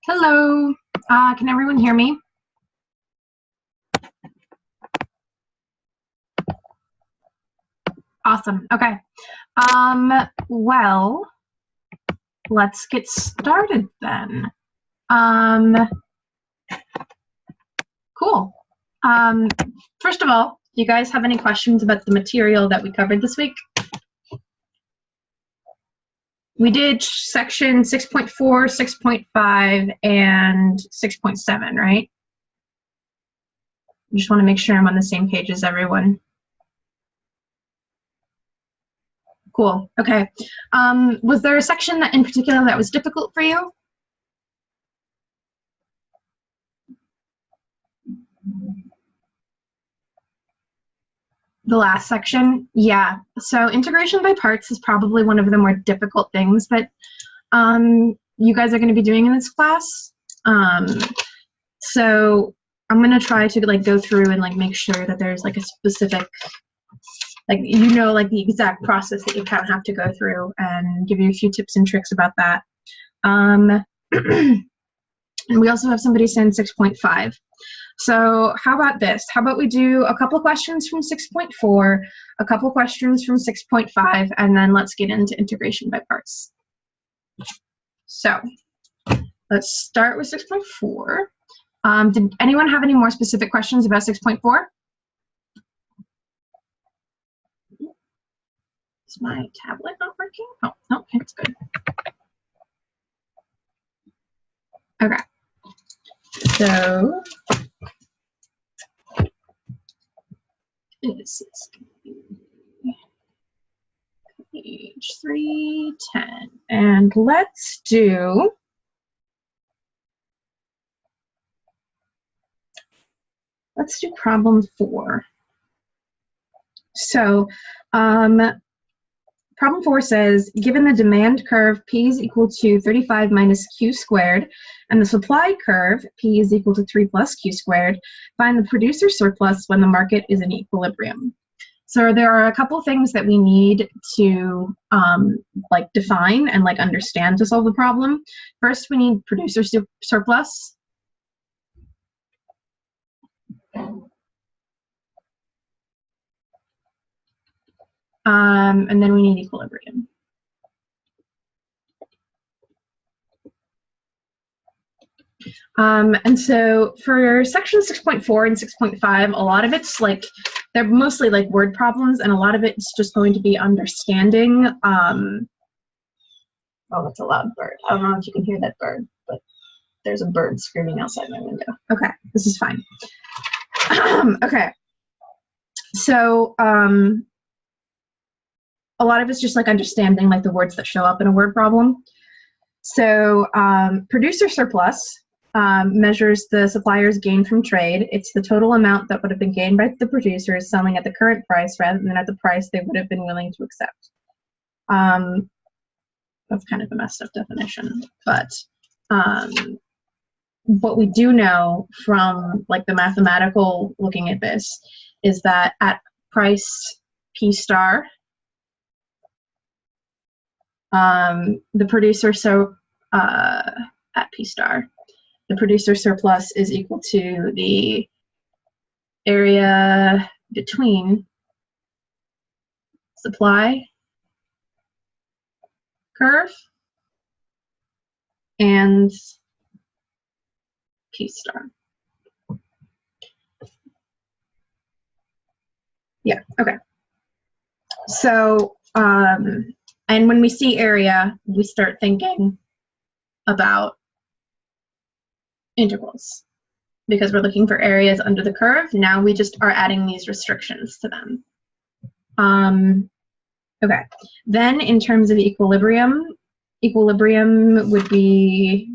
Hello, can everyone hear me? Awesome, okay. Well, let's get started then. Cool. First of all, do you guys have any questions about the material that we covered this week? We did section 6.4, 6.5, and 6.7, right? I just want to make sure I'm on the same page as everyone. Cool, okay. Was there a section that in particular that was difficult for you? The last section? Yeah, so integration by parts is probably one of the more difficult things that you guys are going to be doing in this class. So I'm going to try to go through and make sure that there's a specific, the exact process that you kind of have to go through, and give you a few tips and tricks about that. And we also have somebody send 6.5. So how about this? How about we do a couple questions from 6.4, a couple questions from 6.5, and then let's get into integration by parts. So let's start with 6.4. Did anyone have any more specific questions about 6.4? Is my tablet not working? Oh, no, it's good. Okay. So this is page 310, and let's do problem 4. So problem 4 says, given the demand curve P is equal to 35 minus Q squared, and the supply curve P is equal to 3 plus Q squared, find the producer surplus when the market is in equilibrium. So there are a couple things that we need to define and understand to solve the problem. First, we need producer surplus. And then we need equilibrium. And so for section 6.4 and 6.5, a lot of it's they're mostly word problems, and a lot of it's just going to be understanding. Oh, that's a loud bird. I don't know if you can hear that bird, but there's a bird screaming outside my window. Okay, this is fine. Okay, so a lot of it's just understanding the words that show up in a word problem. So producer surplus measures the supplier's gain from trade. It's the total amount that would have been gained by the producers selling at the current price rather than at the price they would have been willing to accept. That's kind of a messed up definition, but what we do know from the mathematical looking at this is that at price P star, the producer at P star, the producer surplus is equal to the area between supply curve and P star. Yeah, okay. So, and when we see area, we start thinking about integrals, because we're looking for areas under the curve. Now we just are adding these restrictions to them. Okay, then in terms of equilibrium would be,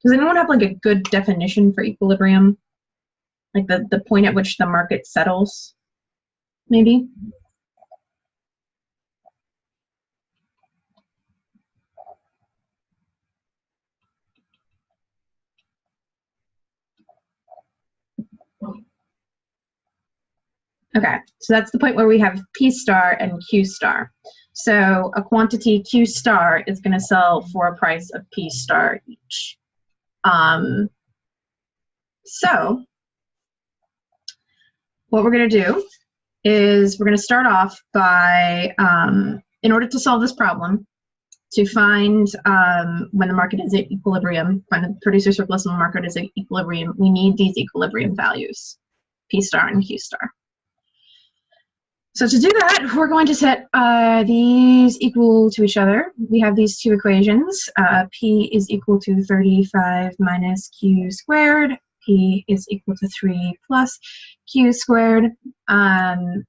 does anyone have a good definition for equilibrium? The point at which the market settles, maybe? Okay, so that's the point where we have P star and Q star. So a quantity Q star is going to sell for a price of P star each. So what we're going to do is we're going to start off by, in order to solve this problem, to find when the market is at equilibrium, when the producer surplus and the market is at equilibrium, we need these equilibrium values, P star and Q star. So to do that, we're going to set these equal to each other. We have these two equations. P is equal to 35 minus Q squared. P is equal to 3 plus Q squared. And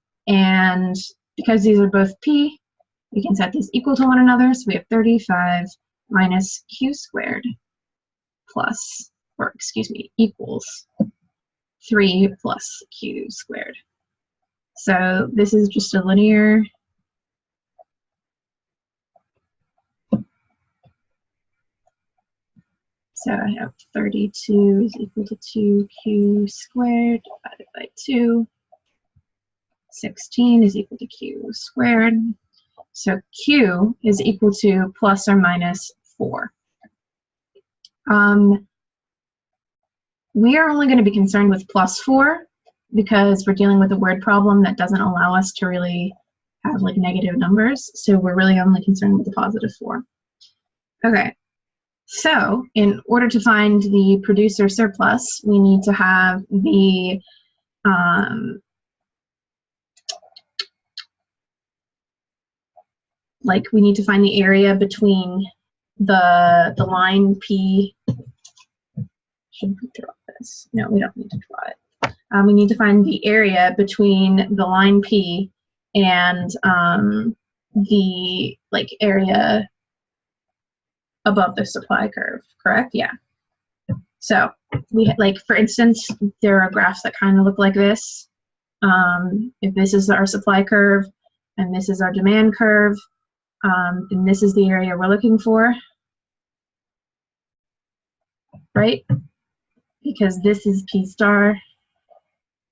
because these are both P, we can set these equal to one another. So we have 35 minus Q squared plus, or excuse me, equals 3 plus Q squared. So this is just a linear so I have 32 is equal to 2Q squared divided by 2. 16 is equal to Q squared. So Q is equal to plus or minus 4. We are only going to be concerned with plus 4 because we're dealing with a word problem that doesn't allow us to really have like negative numbers. So we're really only concerned with the positive 4. Okay. So in order to find the producer surplus, we need to have the we need to find the area between the line P. Should we draw this? No, we don't need to draw it. We need to find the area between the line P and the area above the supply curve, correct? Yeah. So we for instance, there are graphs that kind of look like this. If this is our supply curve and this is our demand curve, then this is the area we're looking for, right? Because this is P star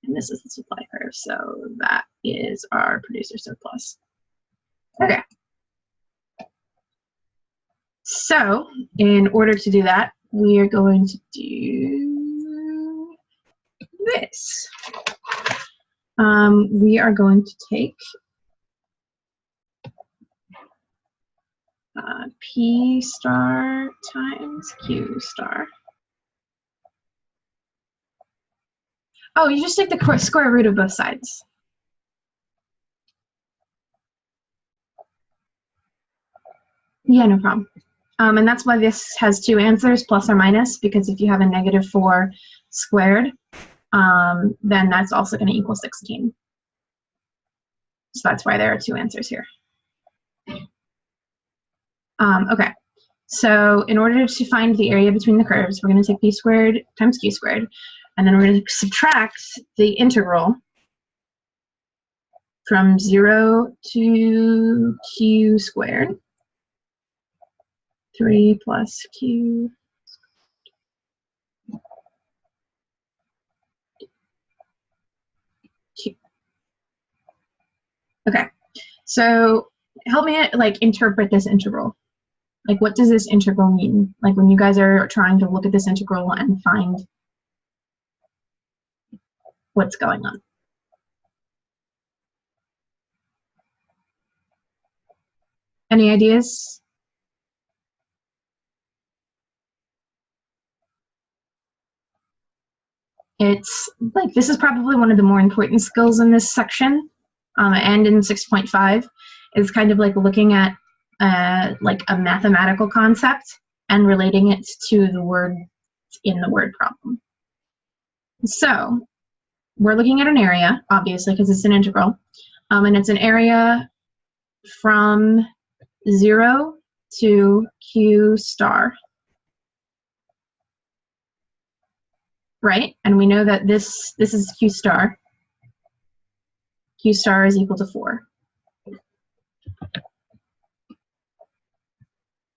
and this is the supply curve. So that is our producer surplus. Okay. So in order to do that, we are going to do this. We are going to take P star times Q star. Oh, you just take the square root of both sides. Yeah, no problem. And that's why this has two answers, plus or minus, because if you have a negative 4 squared, then that's also going to equal 16. So that's why there are two answers here. Okay, so in order to find the area between the curves, we're going to take P squared times Q squared, and then we're going to subtract the integral from 0 to Q squared. 3 plus Q. Q. Okay, so help me interpret this integral. What does this integral mean? When you guys are trying to look at this integral and find what's going on. Any ideas? It's this is probably one of the more important skills in this section, and in 6.5, is kind of looking at a mathematical concept and relating it to the word in the word problem. So we're looking at an area, obviously, because it's an integral, and it's an area from 0 to Q star. Right? And we know that this is Q star. Q star is equal to 4.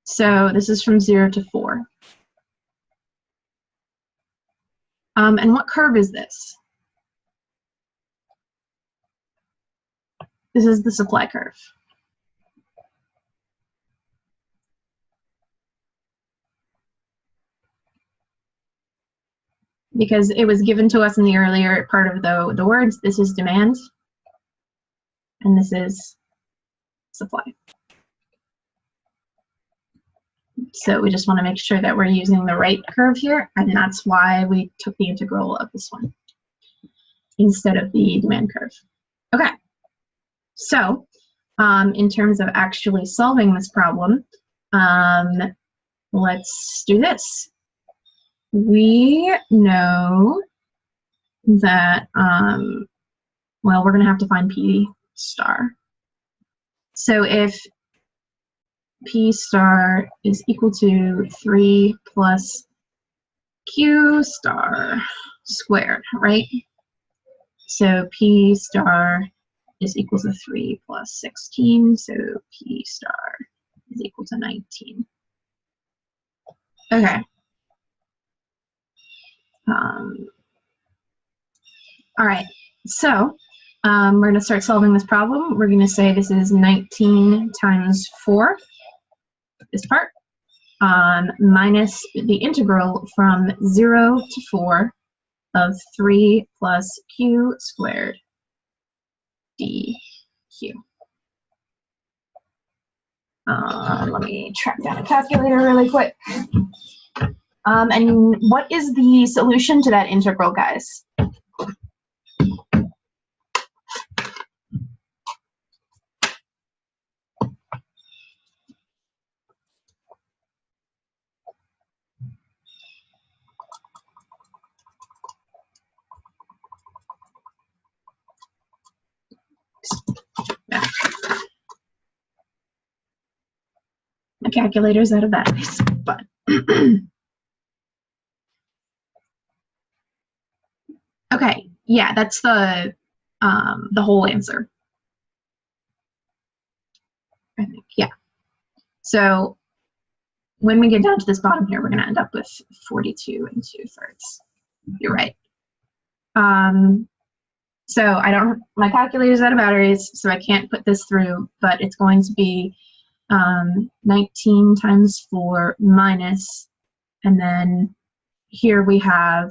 So this is from 0 to 4. And what curve is this? This is the supply curve. because it was given to us in the earlier part of the words. This is demand, and this is supply. So we just want to make sure that we're using the right curve here, and that's why we took the integral of this one instead of the demand curve. Okay, so in terms of actually solving this problem, let's do this. We know that, well, we're going to have to find P star. So if P star is equal to 3 plus Q star squared, right? So P star is equal to 3 plus 16, so P star is equal to 19. Okay. All right, so we're going to start solving this problem. We're going to say this is 19 times 4, this part, minus the integral from 0 to 4 of 3 plus Q squared dq. Let me track down a calculator really quick. And what is the solution to that integral, guys? My calculator's out of batteries, but okay, yeah, that's the whole answer. I think, yeah. So when we get down to this bottom here, we're going to end up with 42 2/3. You're right. So my calculator's out of batteries, so I can't put this through, but it's going to be 19 times 4 minus, and then here we have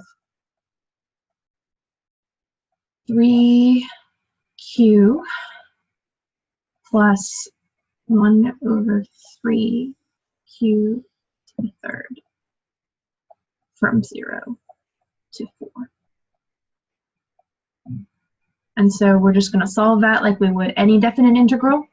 3Q plus 1 over 3Q to the third from 0 to 4. And so we're just going to solve that like we would any definite integral.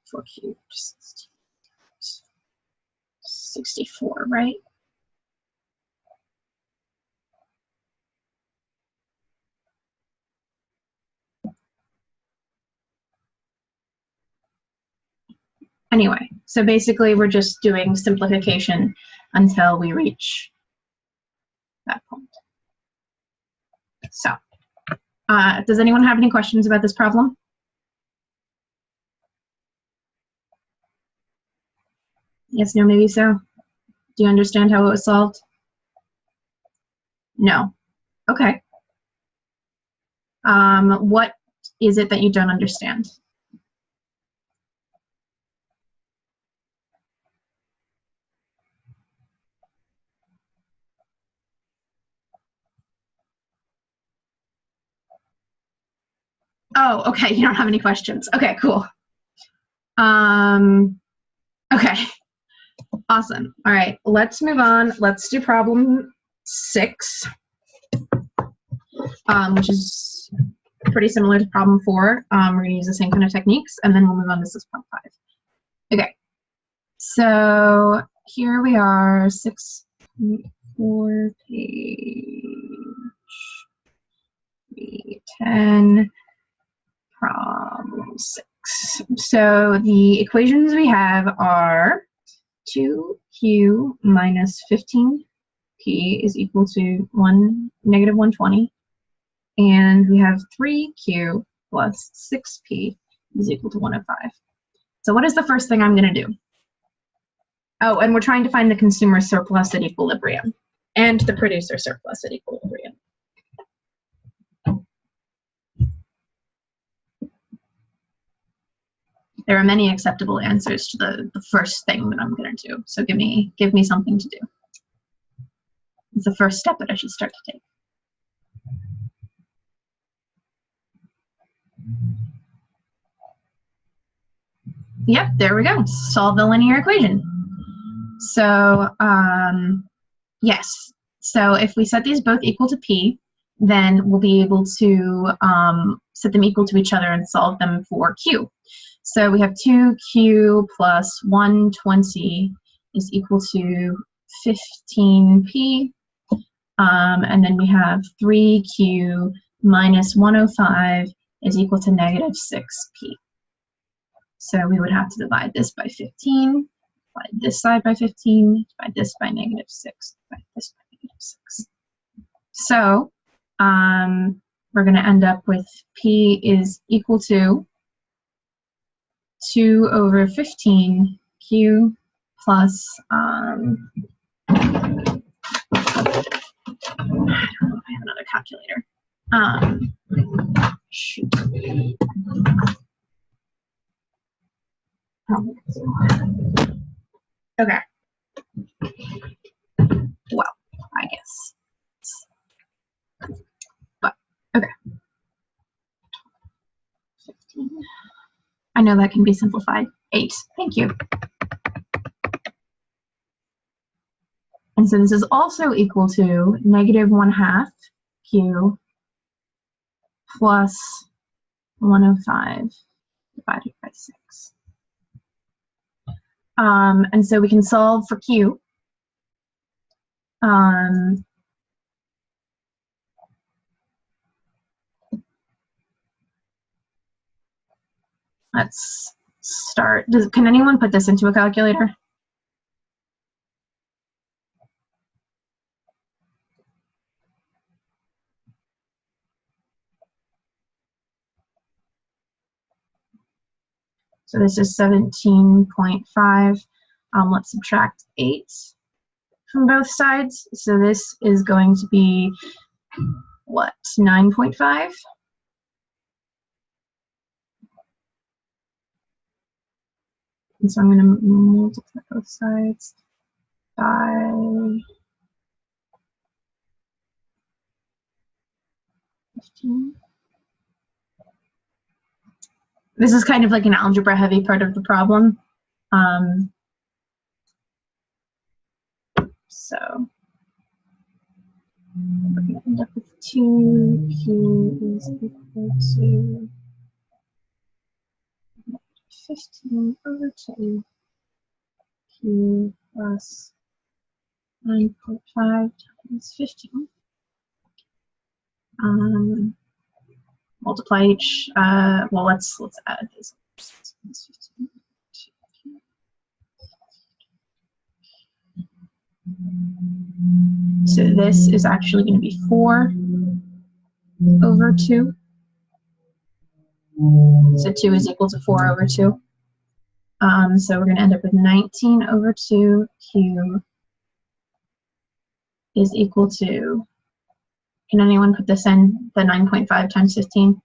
For Q, 64, right? Anyway, so basically we're just doing simplification until we reach that point. So, does anyone have any questions about this problem? Yes, no, maybe so. Do you understand how it was solved? No. Okay. What is it that you don't understand? Oh, okay, you don't have any questions. Okay, cool. Okay, awesome. All right, let's move on. Let's do problem 6, which is pretty similar to problem 4. We're going to use the same kind of techniques, and then we'll move on to 6.5. Okay, so here we are, 6.4 page 310, problem 6. So the equations we have are 2q minus 15p is equal to negative 120. And we have 3q plus 6p is equal to 105. So what is the first thing I'm going to do? Oh, and we're trying to find the consumer surplus at equilibrium and the producer surplus at equilibrium. There are many acceptable answers to the first thing that I'm going to do. So give me something to do. It's the first step that I should start to take. Yep, there we go. Solve the linear equation. So yes. So if we set these both equal to p, then we'll be able to set them equal to each other and solve them for q. So we have 2q plus 120 is equal to 15p. And then we have 3q minus 105 is equal to negative 6p. So we would have to divide this by 15, divide this side by 15, divide this by negative 6, divide this by negative 6. So we're going to end up with p is equal to 2 over 15q plus, I don't know if I have another calculator. Shoot. Okay. Well, I guess. But, okay. 15. I know that can be simplified. 8. Thank you. And so this is also equal to negative 1/2 q plus 105 divided by 6. And so we can solve for q. Let's start. Can anyone put this into a calculator? So this is 17.5. Let's subtract 8 from both sides. So this is going to be, what, 9.5? And so I'm going to multiply both sides by 15. This is kind of like an algebra heavy part of the problem. So we're going to end up with 2q is equal to 15 over 2 q plus 9.5 times 15. Multiply each, well, let's add this. So this is actually going to be 4 over 2. So 2 is equal to 4 over 2. So we're going to end up with 19 over 2q is equal to, can anyone put this in, the 9.5 times 15?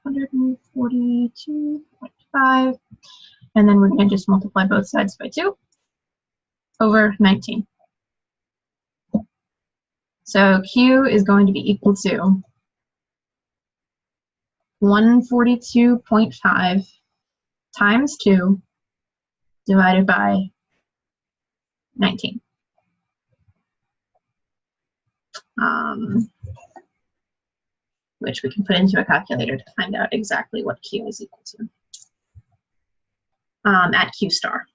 $142.5, and then we're going to just multiply both sides by 2 over 19. So q is going to be equal to 142.5 times 2 divided by 19. Which we can put into a calculator to find out exactly what q is equal to at q star.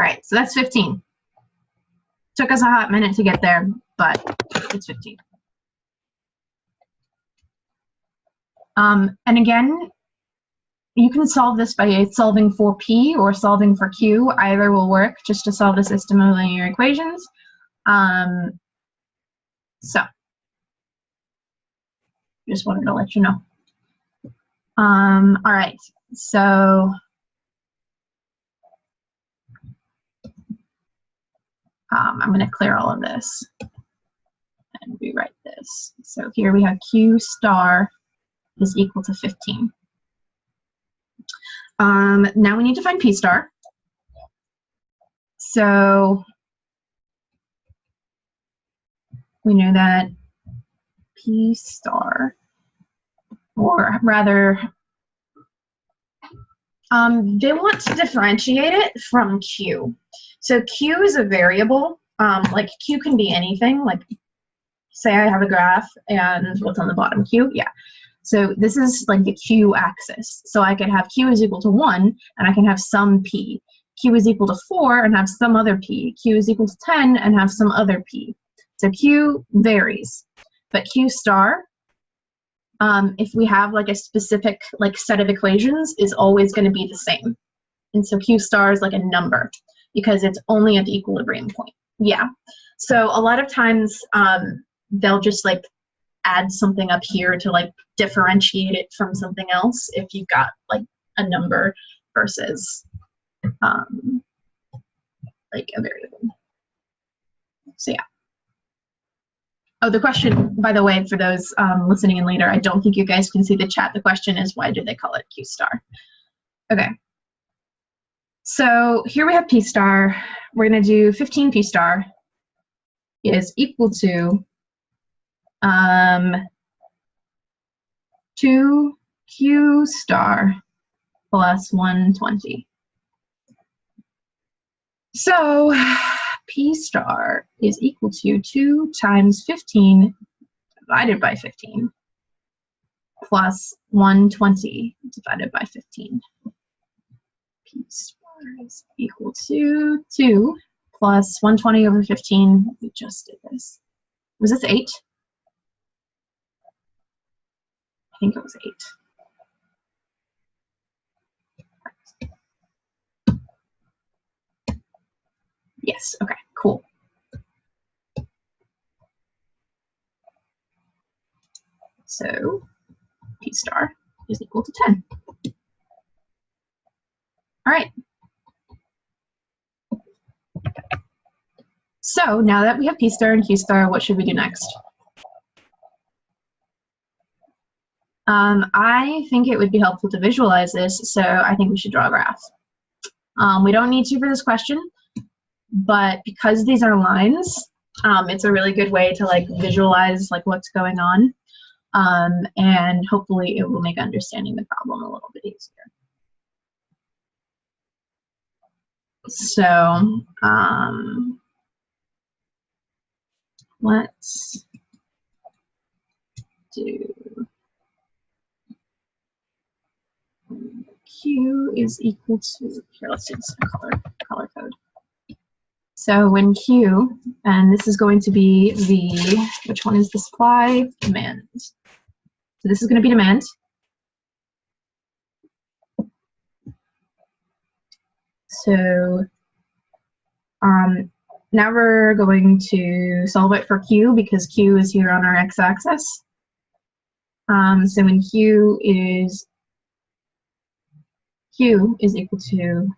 right, so that's 15. Took us a hot minute to get there, but it's 15. And again, you can solve this by solving for P or solving for Q. Either will work just to solve the system of linear equations. So just wanted to let you know. All right, so I'm going to clear all of this and rewrite this. So here we have Q star is equal to 15. Now we need to find P star. So we know that P star, or rather, they want to differentiate it from Q. So Q is a variable. Like Q can be anything. Like say I have a graph and what's on the bottom? Q, yeah. So this is like the Q axis. So I could have Q is equal to 1 and I can have some P. Q is equal to 4 and have some other P. Q is equal to 10 and have some other P. So Q varies. But Q star, if we have like a specific like set of equations, is always going to be the same. And so Q star is like a number because it's only at the equilibrium point. Yeah. So a lot of times they'll just like add something up here to like differentiate it from something else if you've got like a number versus like a variable. So yeah. Oh, the question, by the way, for those listening in later, I don't think you guys can see the chat. The question is, why do they call it Q star? Okay. So here we have P star. We're going to do 15 P star is equal to 2 Q star plus 120. So P star is equal to 2 times 15 divided by 15 plus 120 divided by 15. P star is equal to 2 plus 120 over 15. We just did this. Was this 8? I think it was 8. Yes, okay, cool. So P star is equal to 10. All right. So now that we have P star and Q star, what should we do next? I think it would be helpful to visualize this, so I think we should draw a graph. We don't need to for this question, but because these are lines, it's a really good way to like visualize like what's going on, and hopefully it will make understanding the problem a little bit easier. So let's do Q is equal to, here, let's do this in color code. So when Q, and this is going to be the, which one is the supply? Demand. So this is going to be demand. So now we're going to solve it for Q because Q is here on our x-axis. So when Q is equal to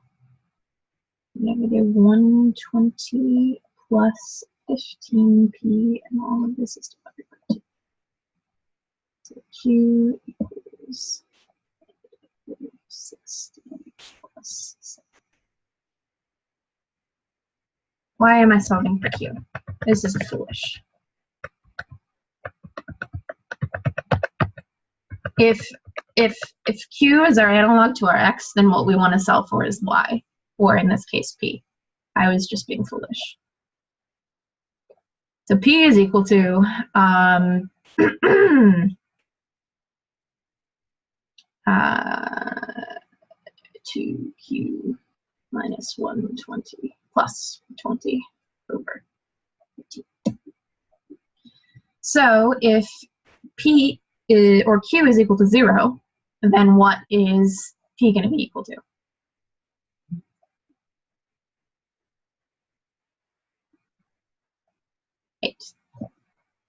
negative 120 plus 15p, and all of this is divided by 2. So Q equals 60 plus 7. Why am I solving for Q? This is foolish. If Q is our analog to our x, then what we want to solve for is y, or in this case, p. I was just being foolish. So p is equal to 2q minus 120 plus 20 over 15. So if P is, or Q is equal to 0, then what is P going to be equal to? 8.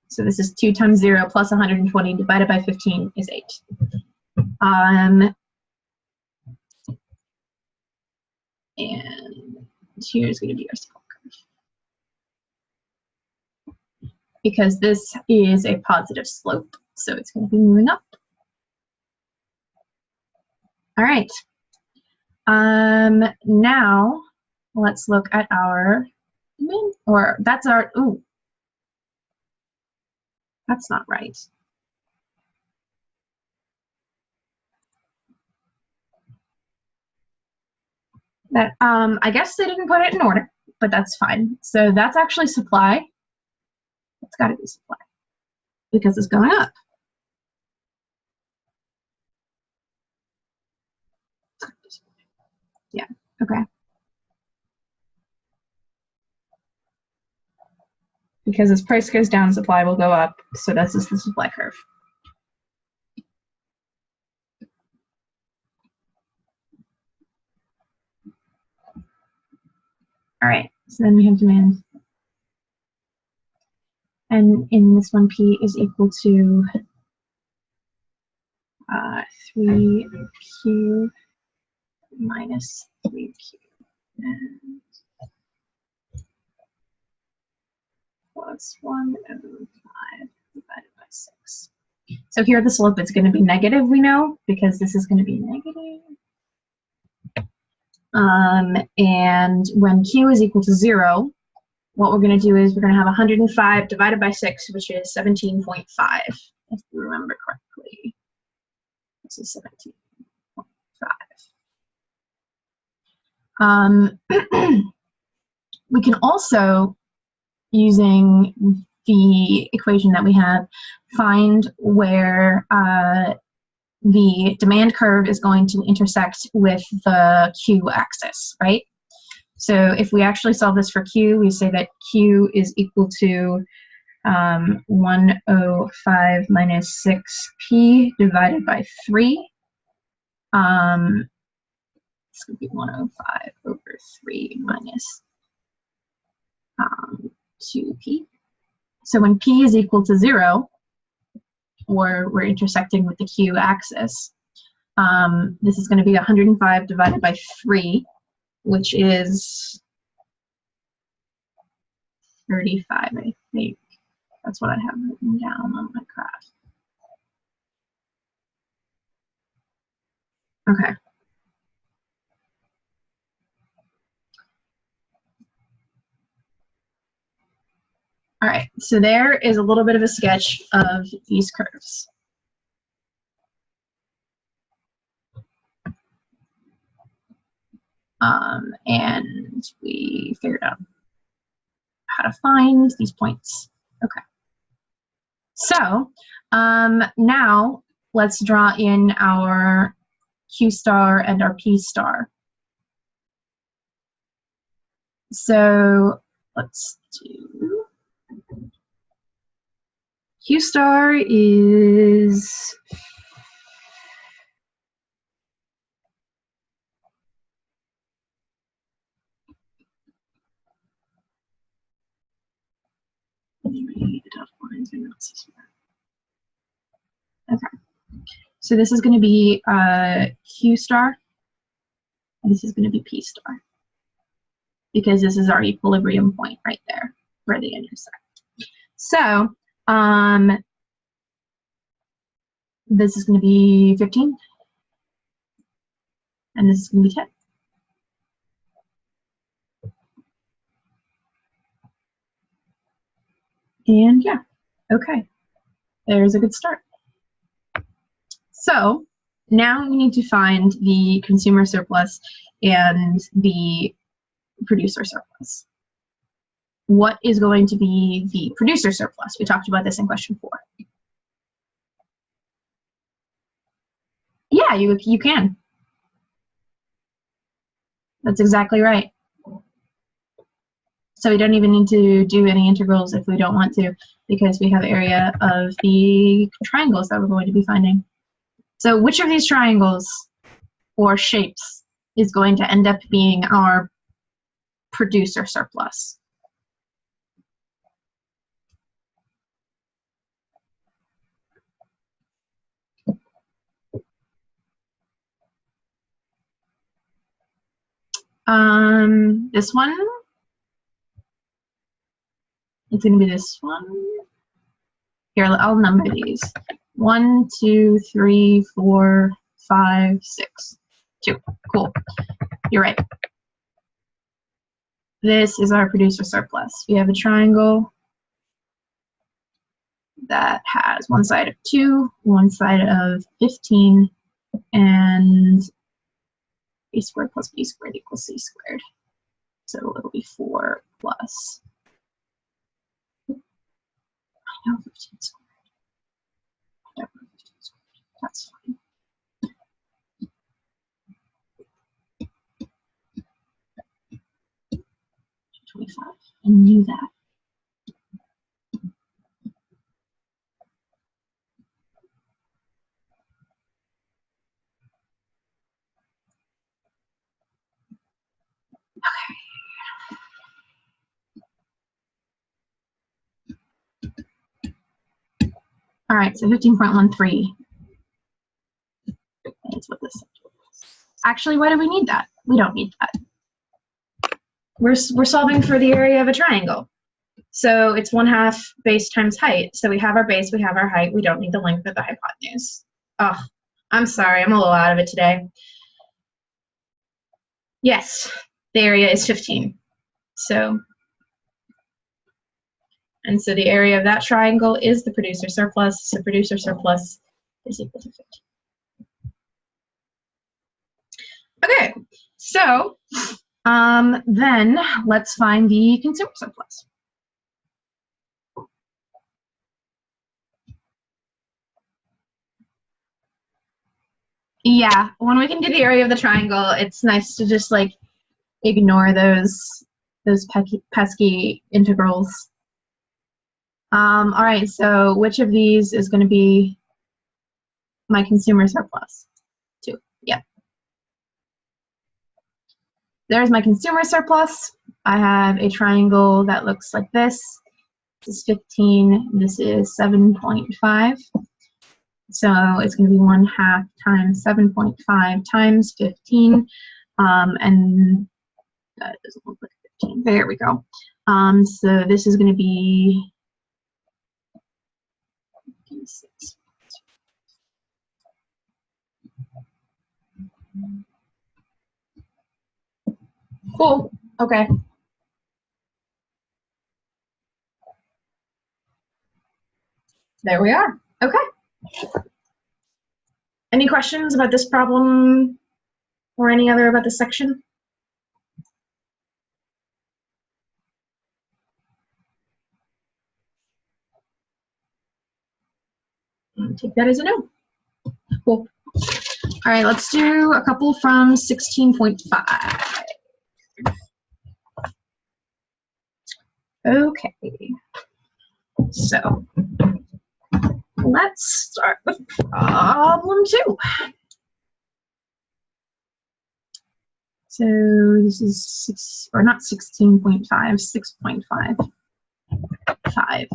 So this is 2 times 0 plus 120 divided by 15 is 8. And here's going to be our slope curve. Because this is a positive slope, so it's going to be moving up. All right. Now let's look at our, or that's our, ooh, that's not right. That, I guess they didn't put it in order, but that's fine. So that's actually supply. It's got to be supply because it's going up. Yeah, okay. Because as price goes down, supply will go up. So this is the supply curve. All right, so then we have demand. And in this one, P is equal to 3Q minus 3Q. And plus 1 over 5 divided by 6. So here the slope is going to be negative, we know, because this is going to be negative. And when Q is equal to 0, what we're going to do is we're going to have 105 divided by 6, which is 17.5, if you remember correctly. This is 17.5. We can also, using the equation that we have, find where the demand curve is going to intersect with the Q axis, right? So if we actually solve this for Q, we say that Q is equal to 105 minus 6P divided by 3. This would be 105 over 3 minus 2P. So when P is equal to 0, or we're intersecting with the Q axis, this is going to be 105 divided by 3, which is 35, I think. That's what I have written down on my graph. Okay. All right, so there is a little bit of a sketch of these curves. And we figured out how to find these points. Okay. So now let's draw in our Q star and our P star. So let's do Q star is okay. So this is going to be Q star, and this is going to be P star, because this is our equilibrium point right there where they intersect. So this is going to be 15, and this is going to be 10. And yeah, okay, there's a good start. So now we need to find the consumer surplus and the producer surplus. What is going to be the producer surplus? We talked about this in question 4. Yeah, you can. That's exactly right. So we don't even need to do any integrals if we don't want to, because we have area of the triangles that we're going to be finding. So which of these triangles or shapes is going to end up being our producer surplus? This one? It's going to be this one. Here, I'll number these. 1, 2, 3, 4, 5, 6. 2. Cool. You're right. This is our producer surplus. We have a triangle that has one side of 2, one side of 15, and a squared plus b squared equals c squared. So it'll be 4 plus, I know 15 squared. I don't know 15 squared. That's fine. 25. I knew that. All right, so 15.13. That's what this is. Actually, why do we need that? We don't need that. We're solving for the area of a triangle. So it's 1/2 base times height. So we have our base, we have our height. We don't need the length of the hypotenuse. Oh, I'm sorry, I'm a little out of it today. Yes, the area is 15. So the area of that triangle is the producer surplus. So producer surplus is equal to 15. Okay, so then let's find the consumer surplus. Yeah, when we can do the area of the triangle, it's nice to just like ignore those pesky integrals. All right, so which of these is going to be my consumer surplus? 2. Yep. There's my consumer surplus. I have a triangle that looks like this. This is 15. This is 7.5. So it's going to be 1/2 times 7.5 times 15. And that doesn't look like 15. There we go. So this is going to be 6. Cool. Okay. There we are. Okay. Any questions about this problem or any other about this section? Take that as a no. Cool. All right, let's do a couple from 16.5. Okay. So let's start with problem 2. So this is 6, or not 16.5, 6.5. 5.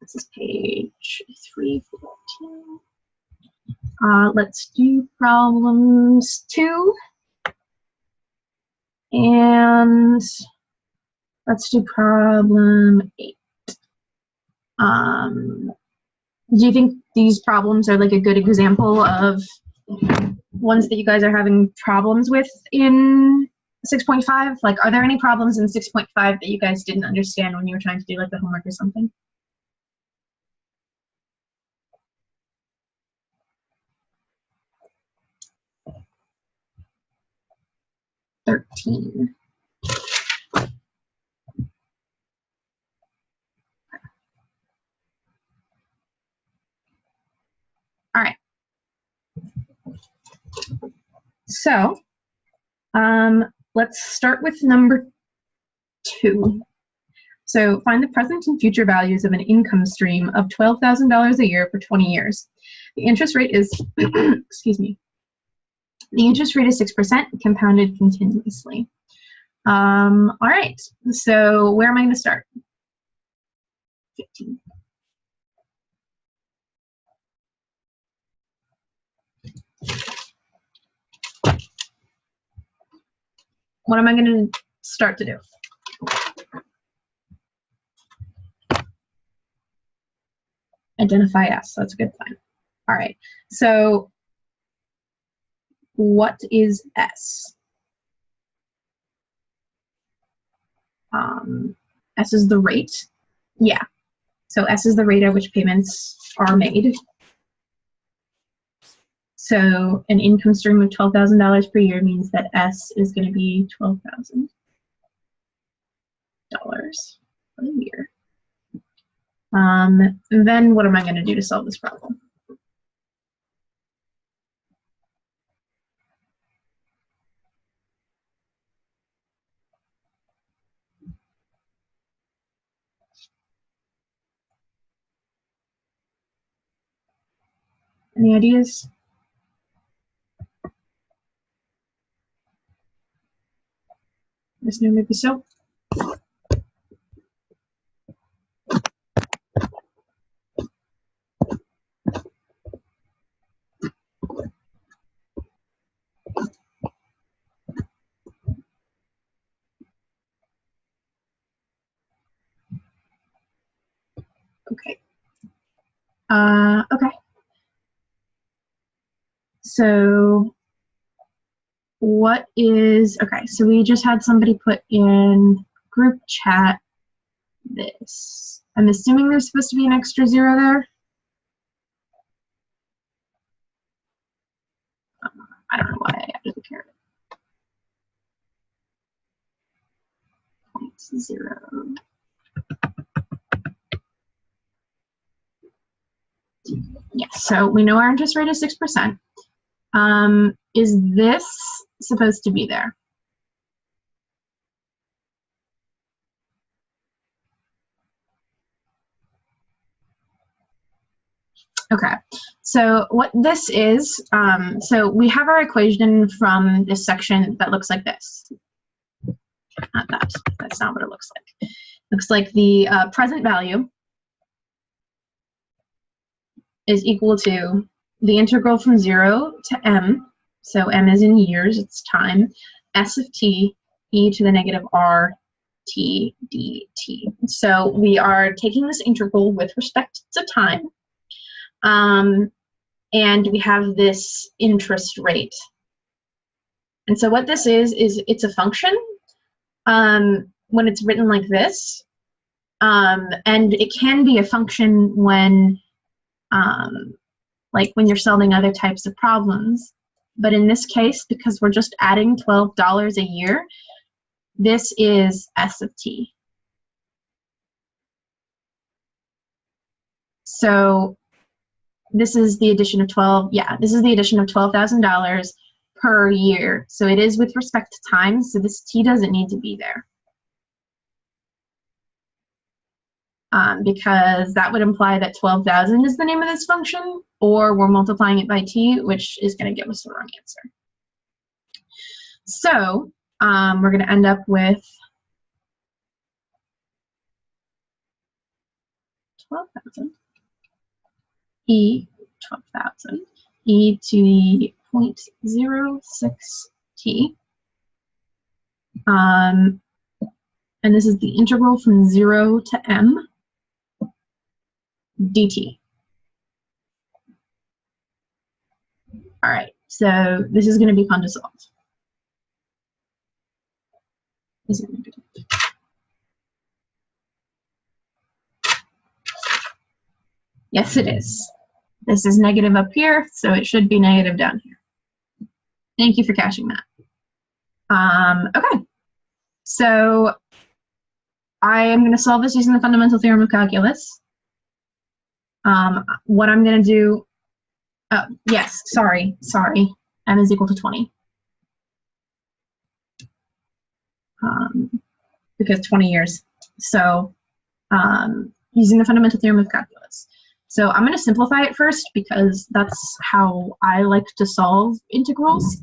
This is page 314. Let's do problems 2. And let's do problem 8. Do you think these problems are like a good example of ones that you guys are having problems with in 6.5? Like, are there any problems in 6.5 that you guys didn't understand when you were trying to do like the homework or something? $13. All right. So Let's start with number 2. So find the present and future values of an income stream of $12,000 a year for 20 years. The interest rate is, excuse me, the interest rate is 6%, compounded continuously. All right, so where am I going to start? 15. What am I going to start to do? Identify S, that's a good plan. All right, so what is S? S is the rate. Yeah, so S is the rate at which payments are made. So an income stream of $12,000 per year means that S is going to be $12,000 a year. And then what am I going to do to solve this problem? Any ideas? Yes, no, maybe so. Okay. Okay. So what is, okay, so we just had somebody put in group chat this. I'm assuming there's supposed to be an extra 0 there. I don't know why I added the caret. 0.0. Yes, so we know our interest rate is 6%. Is this supposed to be there? Okay, so what this is, so we have our equation from this section that looks like this. Not that, that's not what it looks like. It looks like the present value is equal to the integral from 0 to m, so m is in years, it's time, s of t, e to the negative r t dt. So we are taking this integral with respect to time, and we have this interest rate. And so what this is it's a function when it's written like this, and it can be a function when like when you're solving other types of problems. But in this case, because we're just adding $12 a year, this is S of t. So this is the addition of this is the addition of $12,000 per year. So it is with respect to time, so this t doesn't need to be there. Because that would imply that 12,000 is the name of this function, or we're multiplying it by t, which is going to give us the wrong answer. So we're going to end up with 12,000 e 12,000 e to the 0.06t, and this is the integral from 0 to m dt. All right, so this is going to be fun to solve. Is it negative? Yes, it is. This is negative up here, so it should be negative down here. Thank you for catching that. Okay, so I am going to solve this using the fundamental theorem of calculus. What I'm going to do, yes, sorry, m is equal to 20. because 20 years. So using the fundamental theorem of calculus. So I'm going to simplify it first because that's how I like to solve integrals.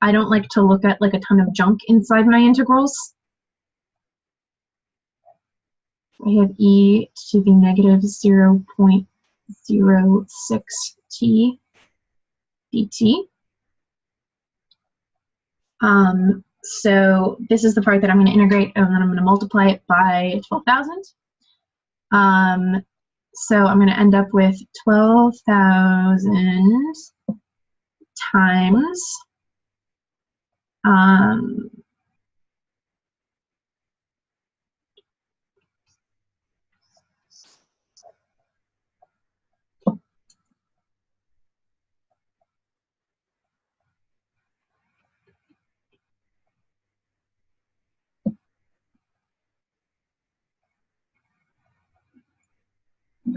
I don't like to look at like a ton of junk inside my integrals. I have e to the negative 0.06t dt. So this is the part that I'm going to integrate, and then I'm going to multiply it by 12,000. So I'm going to end up with 12,000 times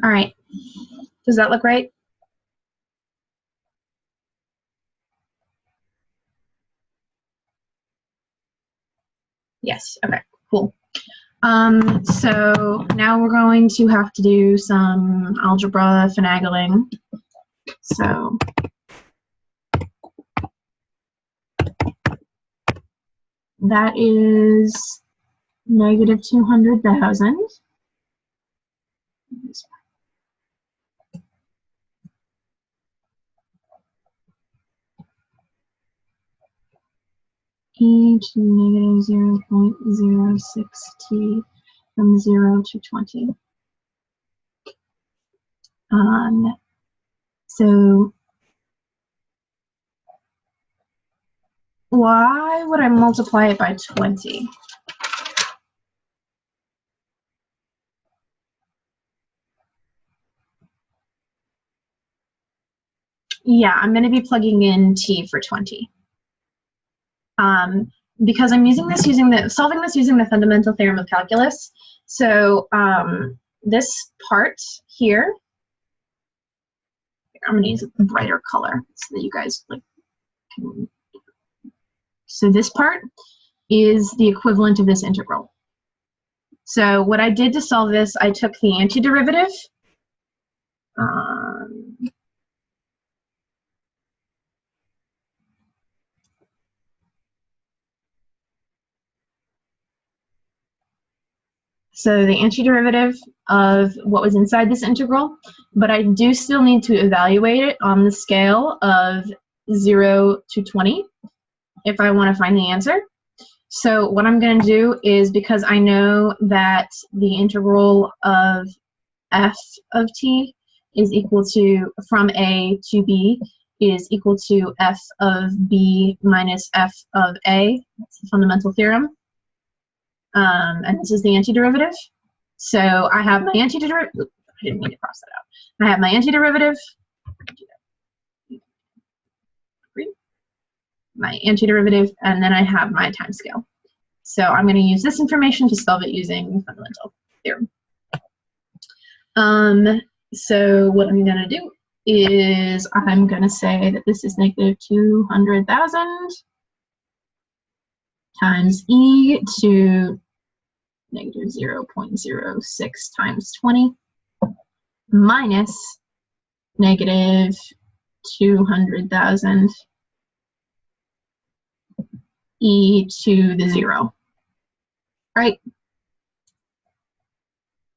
all right. Does that look right? Yes. Okay, cool. So now we're going to have to do some algebra finagling. So that is negative 200,000. E to negative 0.06t from 0 to 20. So why would I multiply it by 20? Yeah, I'm going to be plugging in t for 20. Because I'm using this solving this using the fundamental theorem of calculus. So this part here, I'm going to use a brighter color so that you guys like can. So this part is the equivalent of this integral. So what I did to solve this, I took the antiderivative. So the antiderivative of what was inside this integral, but I do still need to evaluate it on the scale of 0 to 20 if I want to find the answer. So what I'm going to do is, because I know that the integral of f of t is equal to, from a to b, is equal to f of b minus f of a. That's the fundamental theorem. And this is the antiderivative. So I have my antiderivative. I didn't mean to cross that out. I have my antiderivative. My antiderivative, and then I have my time scale. So I'm going to use this information to solve it using fundamental theorem. So what I'm going to do is I'm going to say that this is negative 200,000 times e to negative 0.06 times 20 minus negative 200,000 e to the 0, right?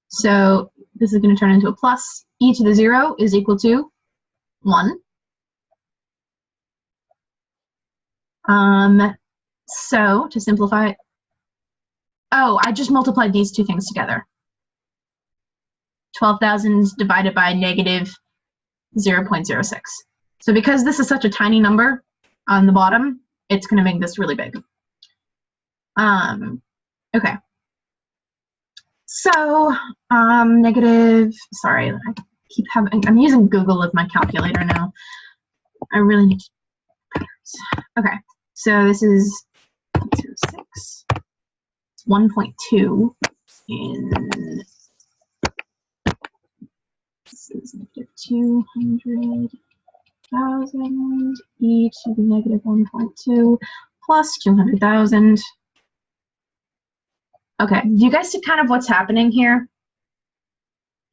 So this is going to turn into a plus. E to the 0 is equal to 1. So to simplify it, oh, I just multiplied these two things together. 12,000 divided by negative 0.06. So because this is such a tiny number on the bottom, it's going to make this really big. Okay. So negative, sorry, I keep having, I'm using Google as my calculator now. I really need to, okay. So this is 0.06. It's 1.2 in, this is negative 200,000 e to the negative 1.2 plus 200,000 Okay, do you guys see kind of what's happening here?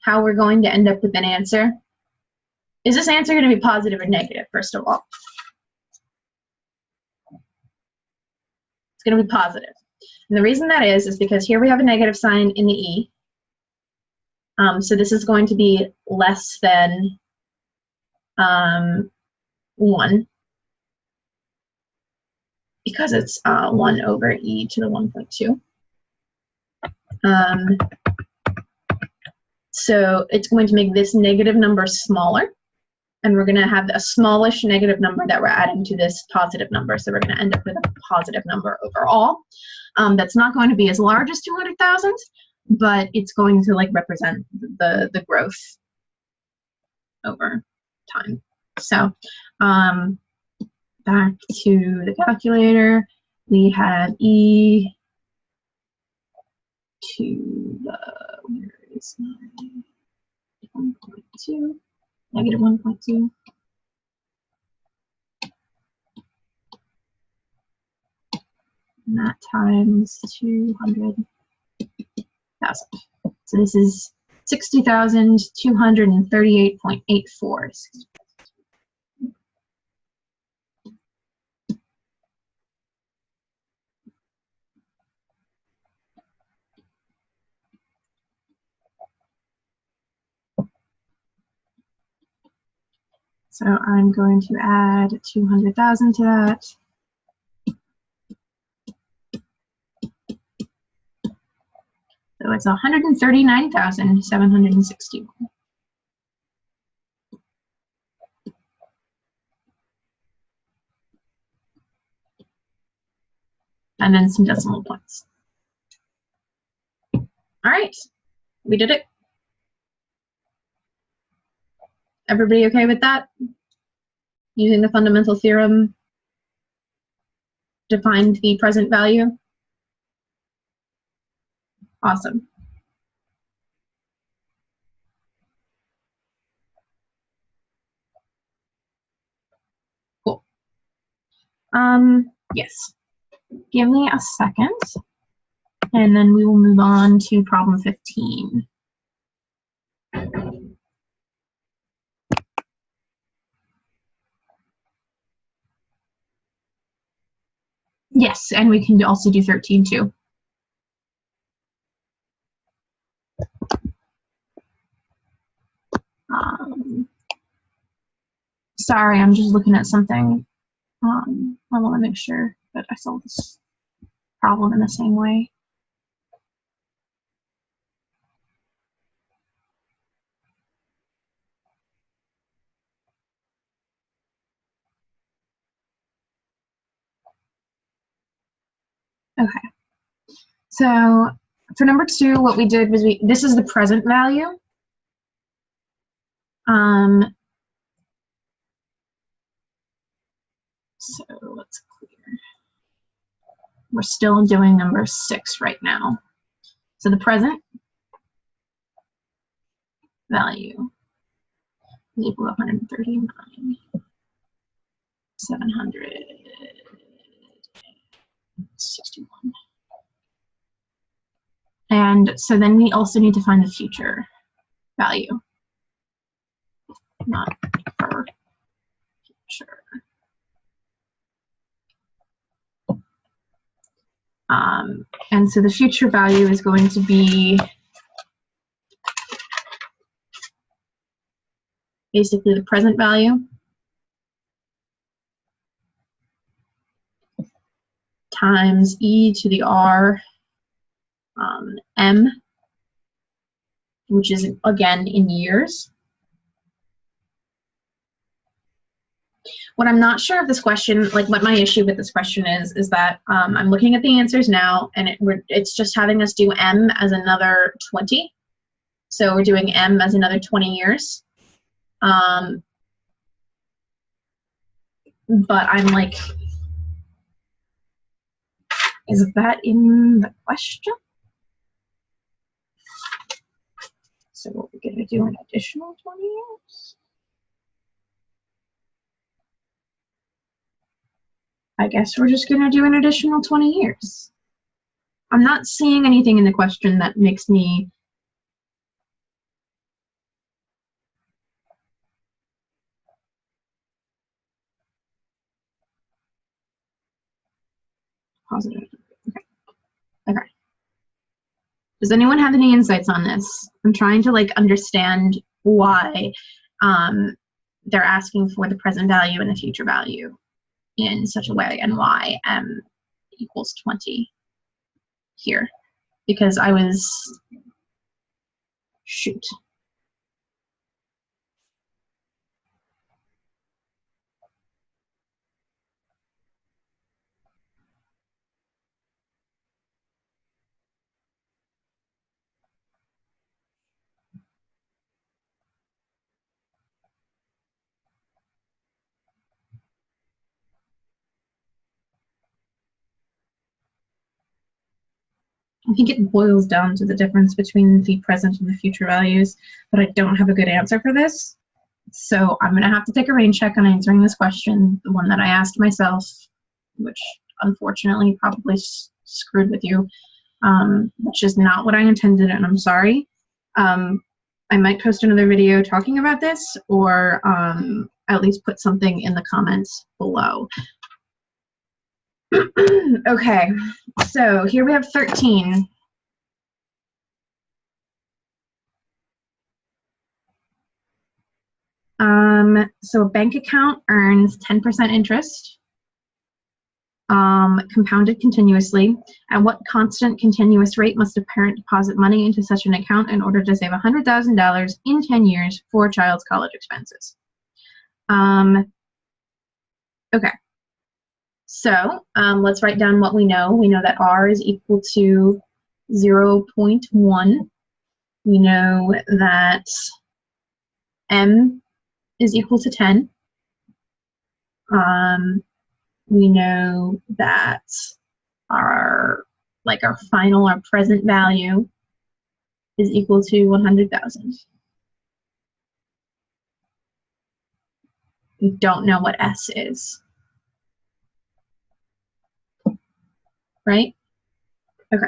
How we're going to end up with an answer? Is this answer going to be positive or negative, first of all? It's going to be positive. And the reason that is because here we have a negative sign in the E. So this is going to be less than 1 because it's 1 over E to the 1.2. So it's going to make this negative number smaller, and we're going to have a smallish negative number that we're adding to this positive number. So we're going to end up with a positive number overall. That's not going to be as large as 200,000, but it's going to like represent the growth over time. So back to the calculator, we have E to the, where is my 1.2, negative 1.2. And that times 200,000. So this is 60,238.84. So I'm going to add 200,000 to that. So it's 139,761. And then some decimal points. All right, we did it. Everybody okay with that? Using the fundamental theorem to find the present value? Awesome. Cool. Yes. Give me a second, and then we will move on to problem 15. Yes, and we can also do 13 too. Sorry, I'm just looking at something. I want to make sure that I solve this problem in the same way. Okay. So for number 2, what we did was this is the present value. So let's clear. We're still doing number 6 right now. So the present value is equal to 139,761. And so then we also need to find the future value, not for future. And so the future value is going to be basically the present value times e to the r m, which is again in years. What I'm not sure of this question, like what my issue with this question is that I'm looking at the answers now, and it's just having us do m as another 20. So we're doing m as another 20 years. But I'm like, is that in the question? So we're going to do an additional 20 years? I guess we're just going to do an additional 20 years. I'm not seeing anything in the question that makes me positive. Okay. Okay. Does anyone have any insights on this? I'm trying to like understand why they're asking for the present value and the future value in such a way, and why m equals 20 here, because I was, shoot. I think it boils down to the difference between the present and the future values, but I don't have a good answer for this. So I'm going to have to take a rain check on answering this question, the one that I asked myself, which unfortunately probably screwed with you, which is not what I intended, and I'm sorry. I might post another video talking about this, or at least put something in the comments below. Okay, so here we have 13. So a bank account earns 10% interest, compounded continuously. At what constant continuous rate must a parent deposit money into such an account in order to save $100,000 in 10 years for a child's college expenses? Okay. So let's write down what we know. We know that R is equal to 0.1. We know that M is equal to 10. We know that our present value is equal to 100,000. We don't know what S is. Right? Okay.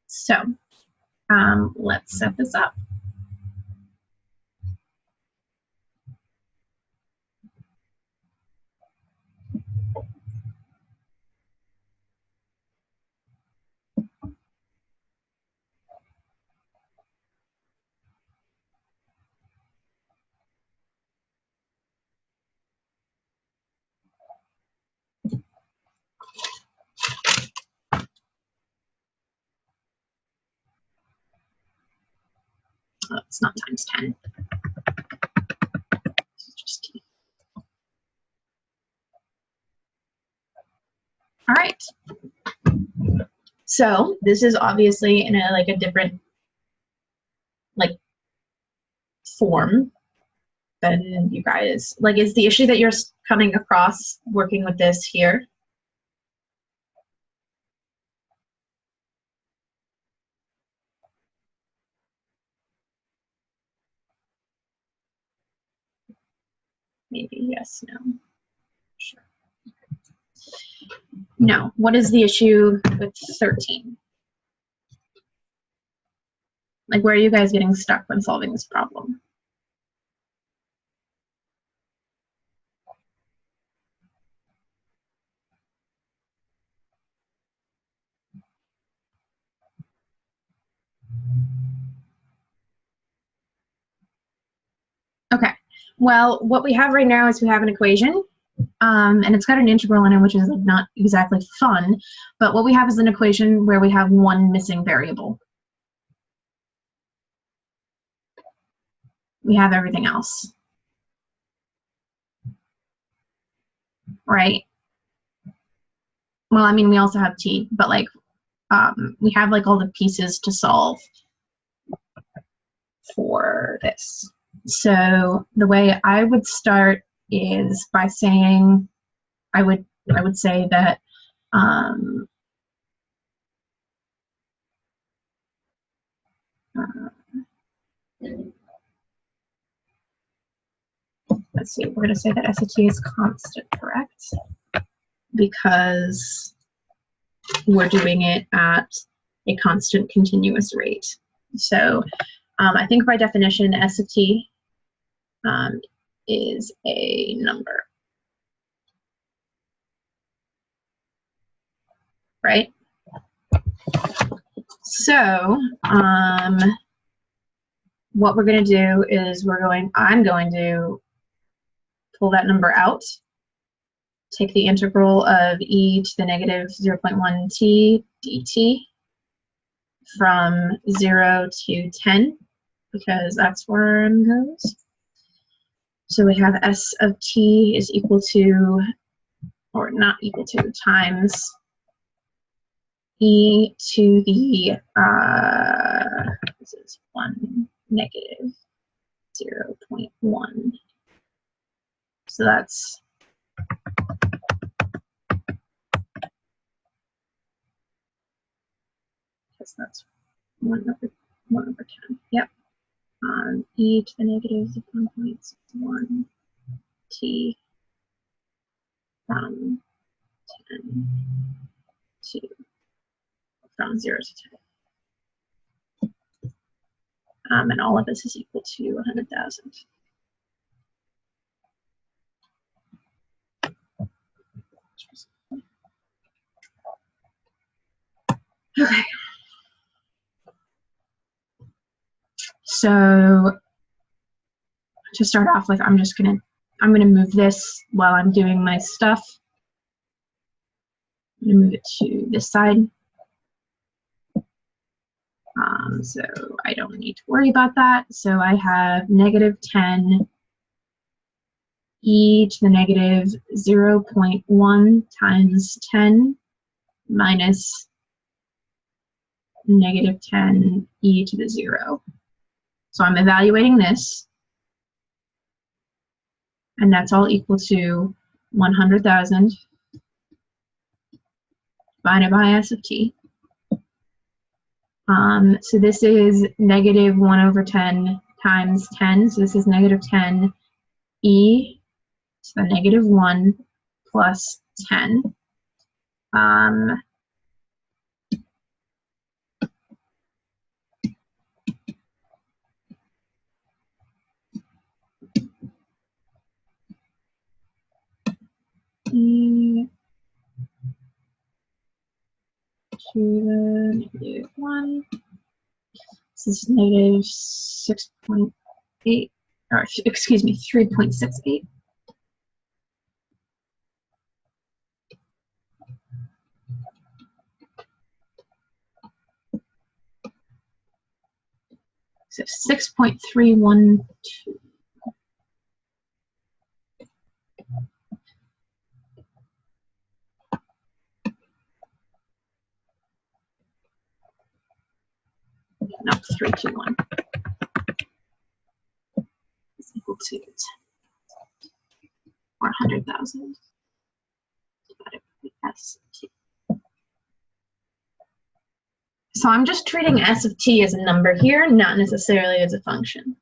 So let's set this up. Oh, it's not times 10. It's just T. All right. So this is obviously in a different form than you guys. Is the issue that you're coming across working with this here? Maybe yes, no. Sure. No. What is the issue with 13? Where are you guys getting stuck when solving this problem? Okay. Well, what we have right now is we have an equation, and it's got an integral in it, which is not exactly fun, but what we have is an equation where we have one missing variable. We have everything else. Right? Well, I mean, we also have t, but we have all the pieces to solve for this. So the way I would start is by saying, I would say that let's see, we're going to say that S of t is constant, correct? Because we're doing it at a constant continuous rate. So I think by definition, S of t is a number, right? So what we're going to do is I'm going to pull that number out, take the integral of e to the negative 0.1 t dt from 0 to 10, because that's where m goes. So we have S of t is equal to, or not equal to, times e to the, this is 1 negative 0.1. So that's that's 1 over 10. Yep. E to the negative 1.61 t from 10 to from 0 to 10. And all of this is equal to 100,000. Okay. So to start off with, I'm gonna move this while I'm doing my stuff. I'm gonna move it to this side. So I don't need to worry about that. So I have negative 10 e to the negative 0.1 times 10 minus negative 10 e to the 0. So I'm evaluating this, and that's all equal to 100,000 divided by S of t. So this is negative 1 over 10 times 10. So this is negative 10 e to the negative 1 plus 10. E to the negative 1. This is negative 6.8, or excuse me, 3.68. So 6.312. No, 321 is equal to 10, or 100,000 divided by S of t. So I'm just treating S of t as a number here, not necessarily as a function.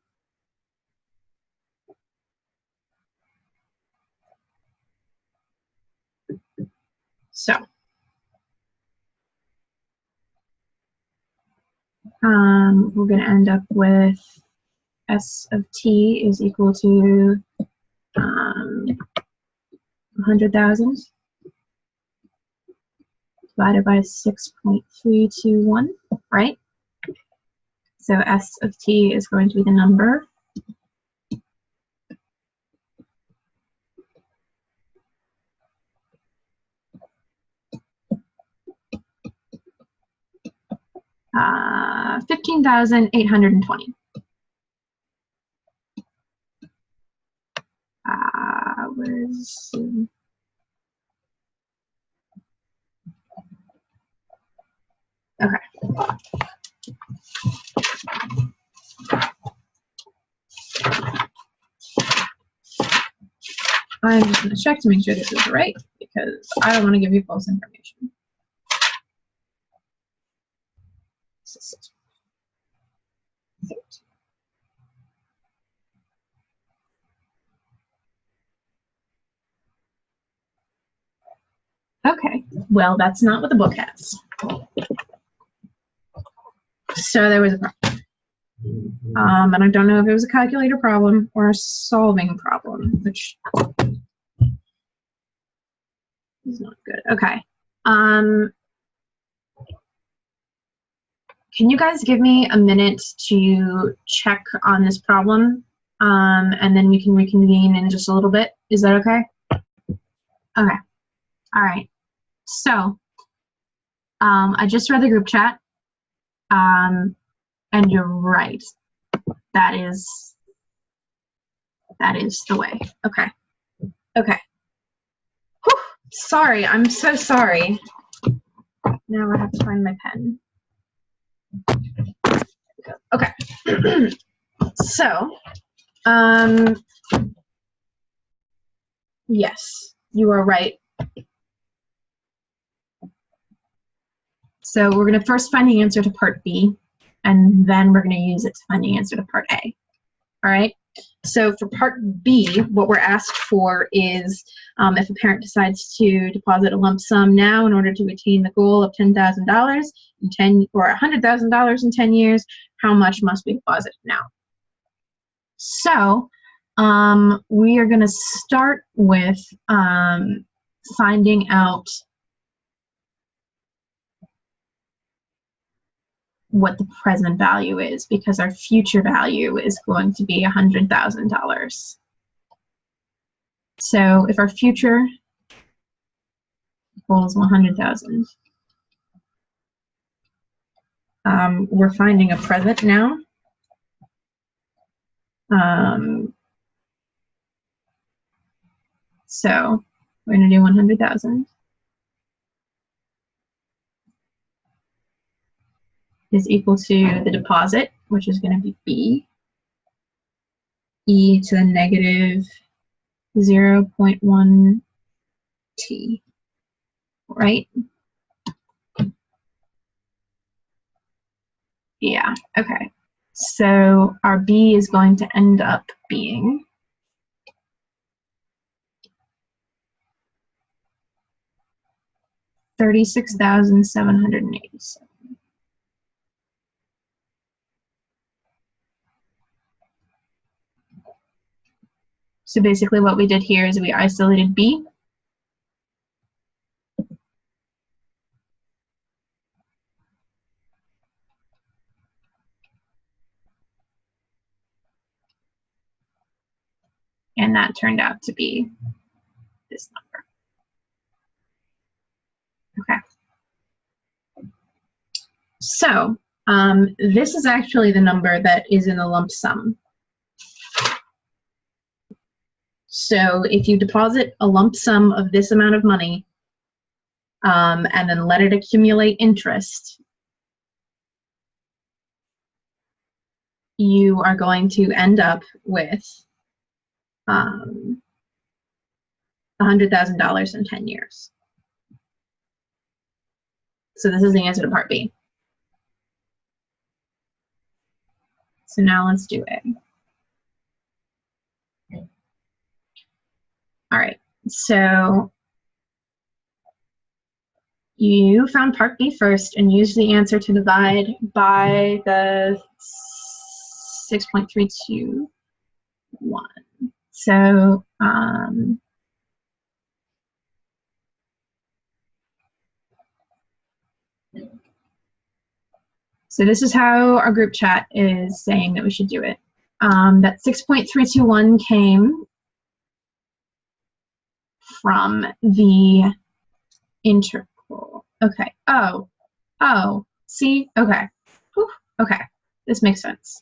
So we're going to end up with S of t is equal to 100,000 divided by 6.321, right? So S of t is going to be the number 15,820. Where's okay. I'm just going to check to make sure this is right, because I don't want to give you false information. Well, that's not what the book has. So there was a problem. And I don't know if it was a calculator problem or a solving problem, which is not good. Okay. Can you guys give me a minute to check on this problem? And then we can reconvene in just a little bit. Is that okay? Okay. All right. So I just read the group chat. And you're right. That is the way. Okay. Okay. Whew. Sorry, I'm so sorry. Now I have to find my pen. Okay. So, yes, you are right. So we're going to first find the answer to part B, and then we're going to use it to find the answer to part A. All right? So for part B, what we're asked for is if a parent decides to deposit a lump sum now in order to attain the goal of $10,000 in 10 or $100,000 in 10 years, how much must be deposited now? So we are going to start with finding out what the present value is, because our future value is going to be $100,000. So if our future equals 100,000, we're finding a present now. So we're going to do 100,000 is equal to the deposit, which is going to be B, e to the negative 0.1 t, right? Yeah, okay. So our B is going to end up being $36,787. So basically what we did here is we isolated B. And that turned out to be this number. Okay. So this is actually the number that is in the lump sum. So if you deposit a lump sum of this amount of money and then let it accumulate interest, you are going to end up with $100,000 in 10 years. So this is the answer to part B. So now let's do A. All right, so you found part B first and used the answer to divide by the 6.321. So so this is how our group chat is saying that we should do it. That 6.321 came from the integral. Okay. Oh, see? Okay. Whew. Okay. This makes sense.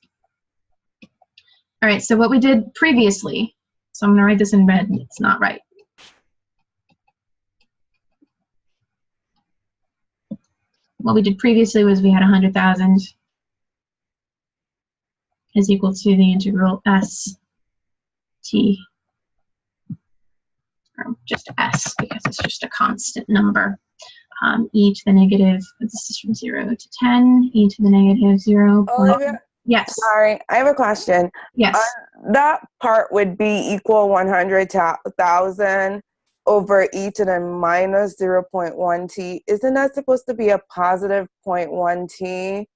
All right, so what we did previously, so I'm going to write this in red, it's not right. What we did previously was we had 100,000 is equal to the integral S T, or just S because it's just a constant number. E to the negative, this is from 0 to 10, e to the negative 0. Olivia? Yes. Sorry, I have a question. Yes. That part would be equal 100,000 over e to the minus 0.1 t. Isn't that supposed to be a positive 0.1 t?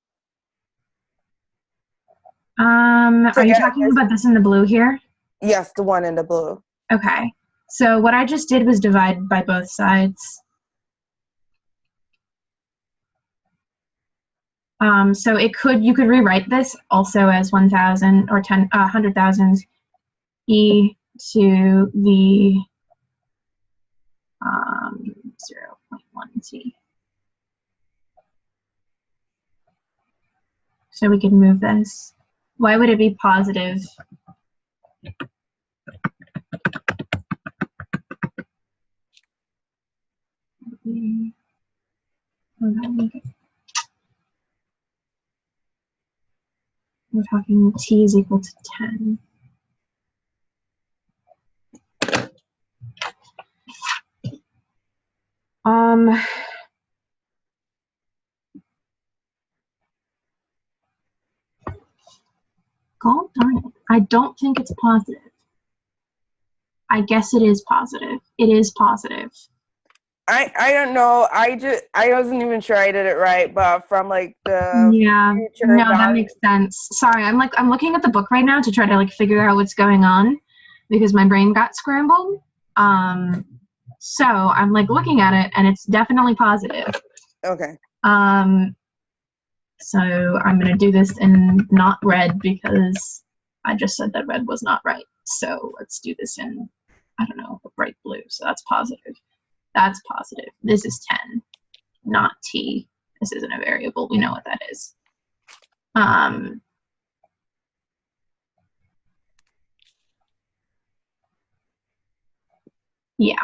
Are you talking about this in the blue here? Yes, the one in the blue. Okay. So what I just did was divide by both sides. So you could rewrite this also as 1,000 or 100,000 e to the 0.1 t. So we can move this. Why would it be positive? We're talking t is equal to 10. God darn it. I don't think it's positive. I guess it is positive. It is positive. I don't know. I wasn't even sure I did it right, but from like the future no, that makes sense. Sorry, I'm looking at the book right now to try to like figure out what's going on because my brain got scrambled. So I'm like looking at it and it's definitely positive. Okay. So I'm gonna do this in not red because I just said that red was not right. So let's do this in, I don't know, bright blue. So that's positive. That's positive. This is 10, not t. This isn't a variable. We know what that is. Yeah.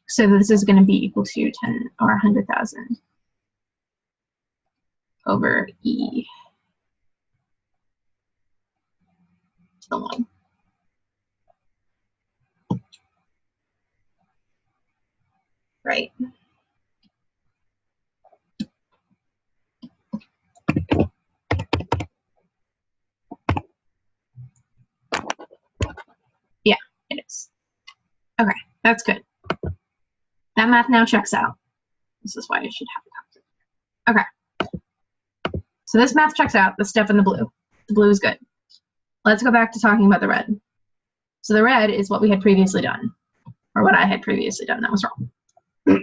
So this is going to be equal to 10 or 100,000 over e to the 1. Right. Yeah, it is. Okay, that's good. That math now checks out. This is why I should have a concept. Okay. So this math checks out, the stuff in the blue. The blue is good. Let's go back to talking about the red. So the red is what we had previously done, or what I had previously done. That was wrong. So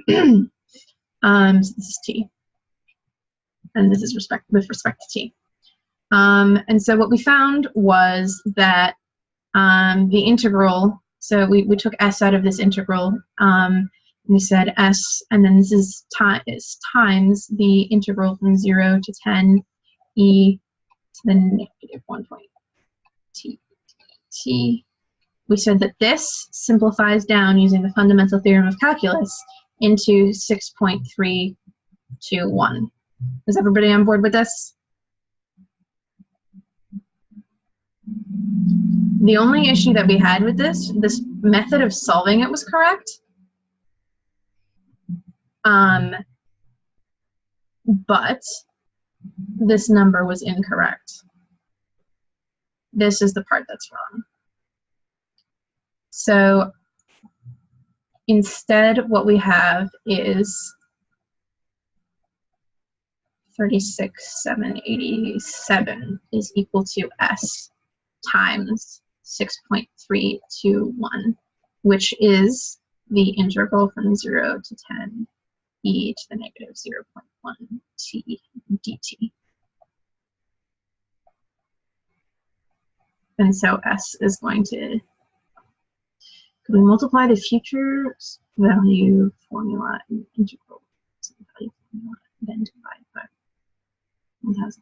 this is t. And this is with respect to t. And so what we found was that the integral, so we took s out of this integral, and we said s, and then this is times the integral from 0 to 10 e to the negative 1 t. We said that this simplifies down using the fundamental theorem of calculus into 6.321. Is everybody on board with this? The only issue that we had with this method of solving it was correct. But this number was incorrect. This is the part that's wrong. So instead, what we have is 36,787 is equal to s times 6.321, which is the integral from 0 to 10 e to the negative 0.1 t dt. And so s is going to, could we multiply the future value formula and integral value formula, then divide by 1,000?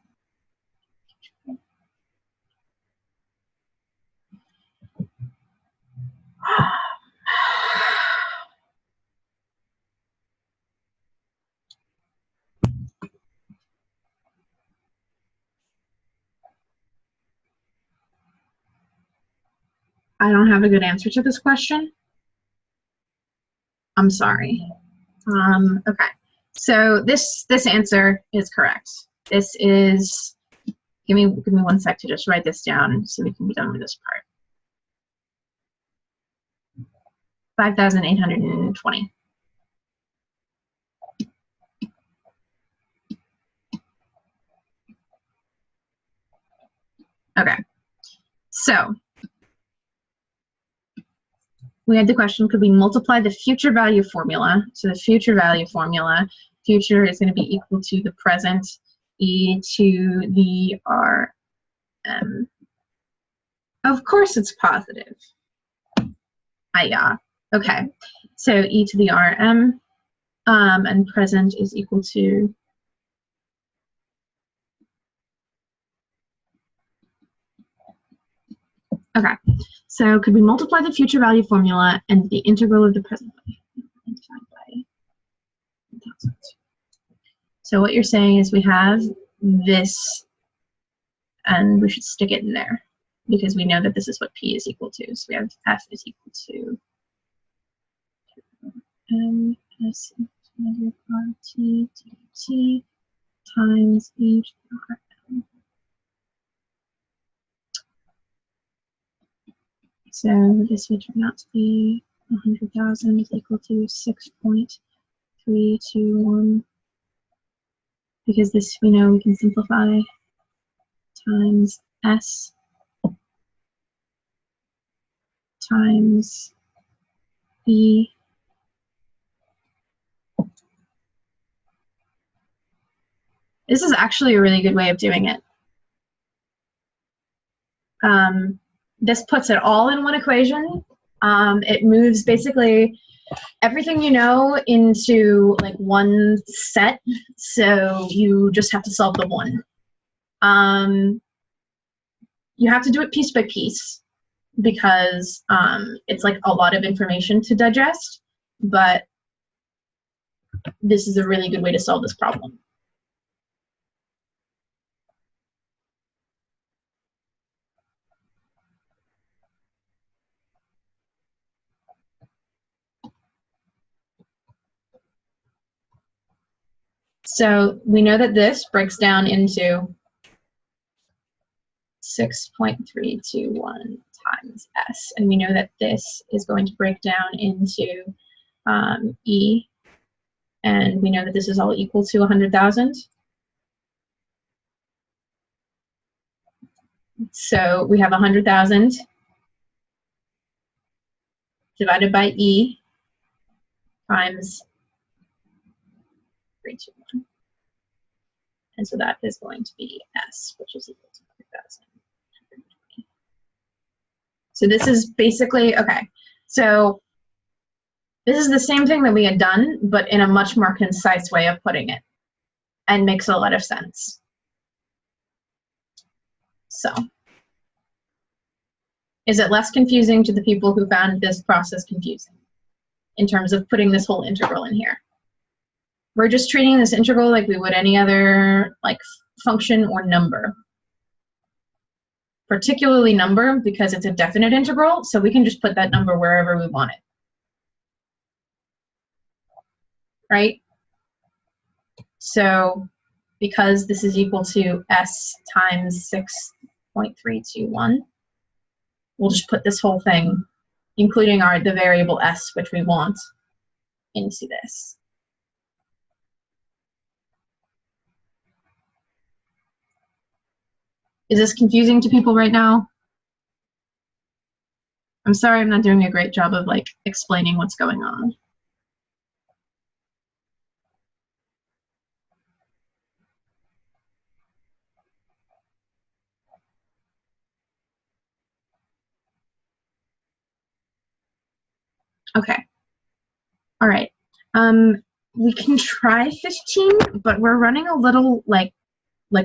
I don't have a good answer to this question. I'm sorry. Okay, so this answer is correct. This is, give me 1 sec to just write this down so we can be done with this part. 5,820. Okay, so we had the question, could we multiply the future value formula? So the future value formula, future is going to be equal to the present, e to the rm. Of course it's positive. Yeah. Okay, so e to the rm, and present is equal to okay, so could we multiply the future value formula and the integral of the present value divided by 1,000? So what you're saying is we have this, and we should stick it in there because we know that this is what P is equal to. So we have F is equal to MS RT T times E to the RM. So this would turn out to be 100,000 is equal to 6.321, because this we know we can simplify, times S times E This is actually a really good way of doing it. This puts it all in one equation. It moves basically everything you know into like one set, so you just have to solve the one. You have to do it piece by piece because it's like a lot of information to digest, but this is a really good way to solve this problem. So we know that this breaks down into 6.321 times S, and we know that this is going to break down into E, and we know that this is all equal to 100,000. So we have 100,000 divided by E times 321. And so that is going to be S, which is equal to 100,000. So this is basically, okay, so this is the same thing that we had done, but in a much more concise way of putting it, and makes a lot of sense. So, is it less confusing to the people who found this process confusing in terms of putting this whole integral in here? We're just treating this integral like we would any other like function or number. Particularly number because it's a definite integral, so we can just put that number wherever we want it. Right? So because this is equal to S times 6.321, we'll just put this whole thing, including the variable S, which we want, into this. Is this confusing to people right now? I'm sorry I'm not doing a great job of like explaining what's going on. Okay. All right. We can try 15, but we're running a little like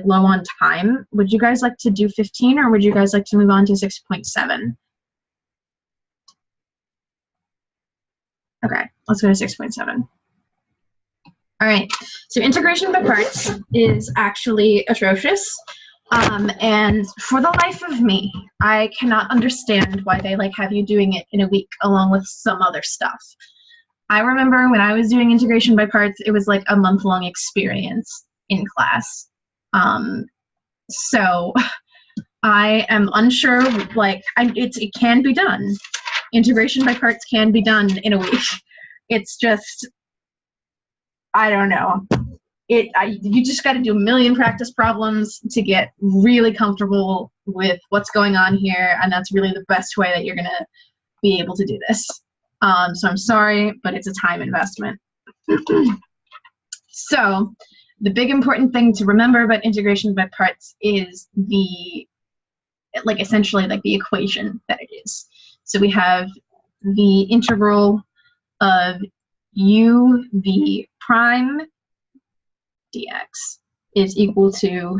low on time. Would you guys like to do 15, or would you guys like to move on to 6.7? Okay, let's go to 6.7. All right, so integration by parts is actually atrocious. And for the life of me, I cannot understand why they like have you doing it in a week along with some other stuff. I remember when I was doing integration by parts, it was like a month-long experience in class. So I am unsure, like, it can be done. Integration by parts can be done in a week. It's just, I don't know. You just got to do a million practice problems to get really comfortable with what's going on here, and that's really the best way that you're going to be able to do this. So I'm sorry, but it's a time investment. So the big important thing to remember about integration by parts is essentially the equation that it is. So we have the integral of u v prime dx is equal to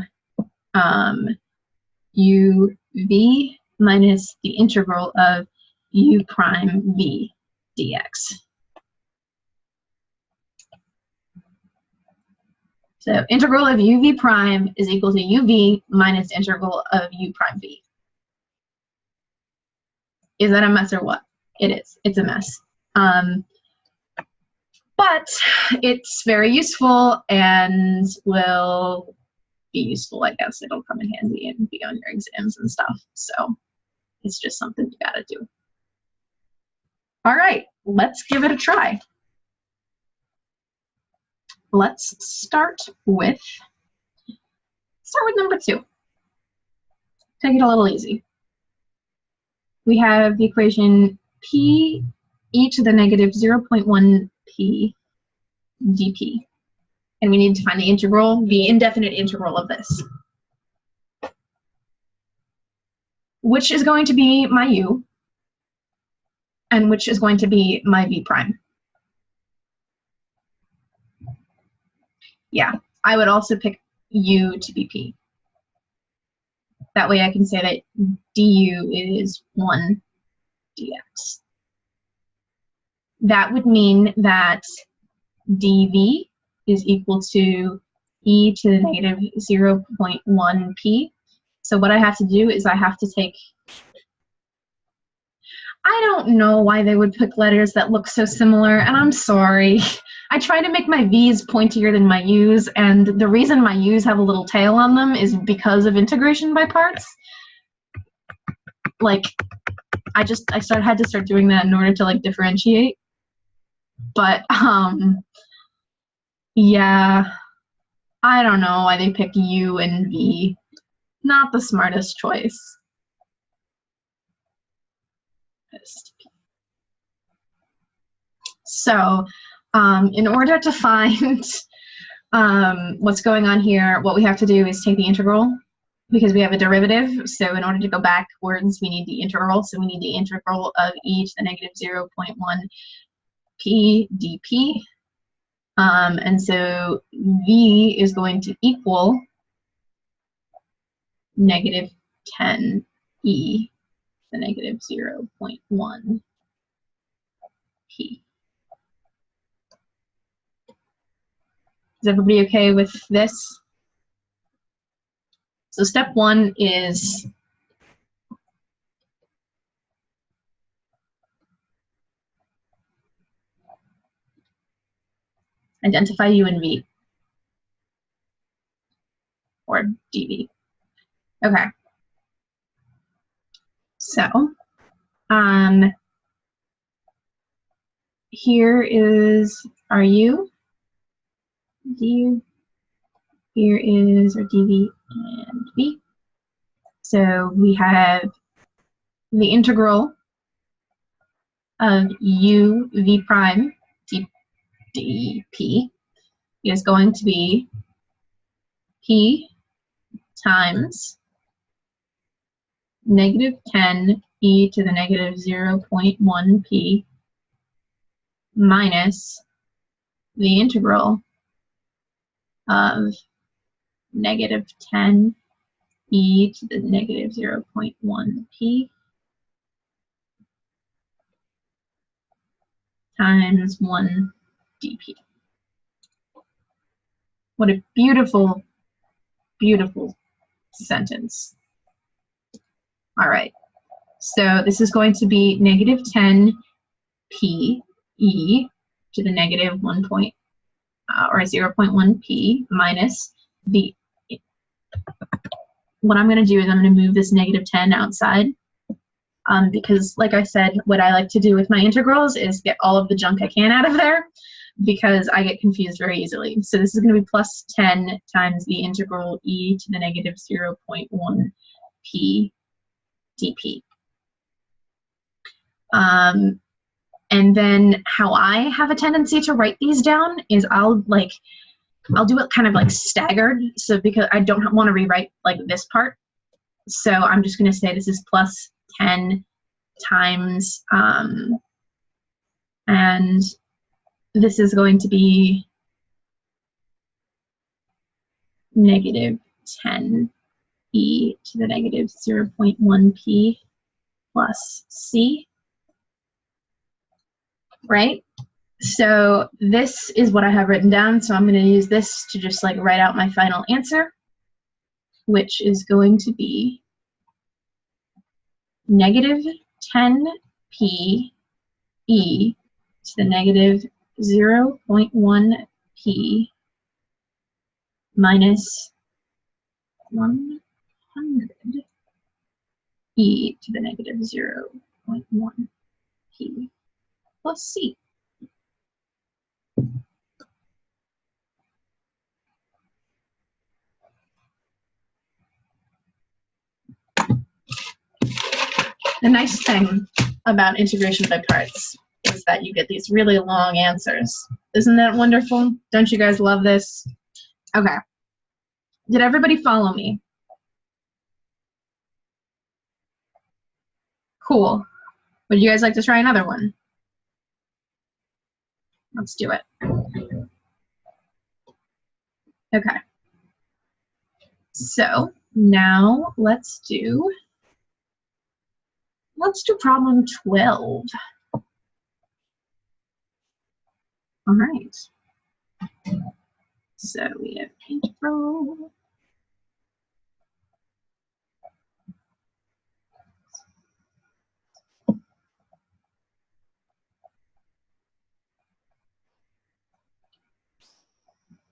u v minus the integral of u prime v dx. So integral of u v prime is equal to u v minus integral of u prime v. Is that a mess or what? It is. It's a mess. But it's very useful and will be useful, I guess. It'll come in handy and be on your exams and stuff. So it's just something you gotta do. All right, let's give it a try. Let's start with number 2. Take it a little easy. We have the equation p e to the negative 0.1 p dp. And we need to find the integral, the indefinite integral of this. Which is going to be my u, and which is going to be my v prime. Yeah, I would also pick u to be p. That way I can say that du is 1 dx. That would mean that dv is equal to e to the negative 0.1 p. So what I have to do is I have to take, I don't know why they would pick letters that look so similar, and I'm sorry. I try to make my V's pointier than my U's, and the reason my U's have a little tail on them is because of integration by parts. Like, I had to start doing that in order to differentiate. But yeah, I don't know why they pick U and V. Not the smartest choice. So in order to find what's going on here, what we have to do is take the integral, because we have a derivative. So in order to go backwards, we need the integral. So we need the integral of e to the negative 0.1 p dp. And so v is going to equal negative 10 e to the negative 0.1 p. Is everybody okay with this? So step 1 is identify u and v, or dv. Okay. So here is our u, du. Here is our dv and v. So we have the integral of u v prime dp is going to be p times negative 10 e to the negative 0.1 p minus the integral of negative 10 e to the negative 0.1 p times 1 dp. What a beautiful, beautiful sentence. All right, so this is going to be negative 10 p e to the negative 0.1 p minus the, what I'm going to do is I'm going to move this negative 10 outside, because, like I said, what I like to do with my integrals is get all of the junk I can out of there, because I get confused very easily. So this is going to be plus 10 times the integral e to the negative 0.1 p dp. And then how I have a tendency to write these down is I'll do it kind of like staggered, so because I don't want to rewrite like this part. So I'm just going to say this is plus 10 times, and this is going to be negative 10 e to the negative 0.1 p plus c, right? So this is what I have written down, so I'm going to use this to just like write out my final answer, which is going to be negative 10 p e to the negative 0.1 p minus 100 e to the negative 0.1 p plus c. The nice thing about integration by parts is that you get these really long answers. Isn't that wonderful? Don't you guys love this? Okay. Did everybody follow me? Cool. Would you guys like to try another one? Let's do it. Okay. So now let's do problem 12. All right. So we have integral.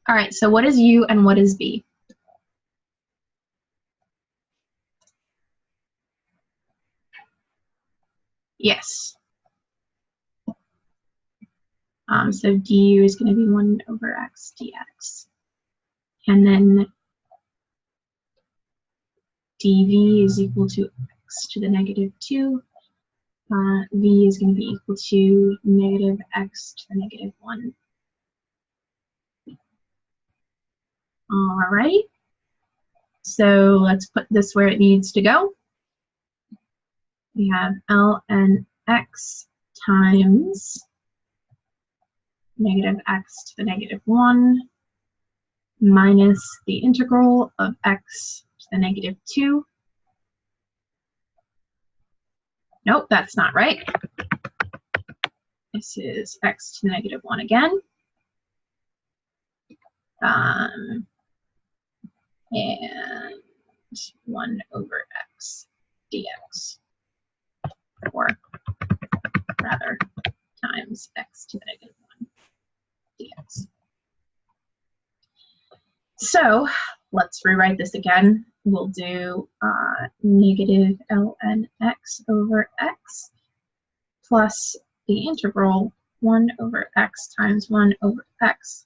All right, so what is u and what is v? Yes. So du is going to be 1 over x dx. And then dv is equal to x to the negative 2. V is going to be equal to negative x to the negative 1. All right. So let's put this where it needs to go. We have ln x times negative x to the negative 1 minus the integral of x to the negative 2. Nope, that's not right. This is x to the negative 1 again. And 1 over x dx. Or rather, times x to the negative 1 dx. So let's rewrite this again. We'll do negative ln x over x plus the integral 1 over x times 1 over x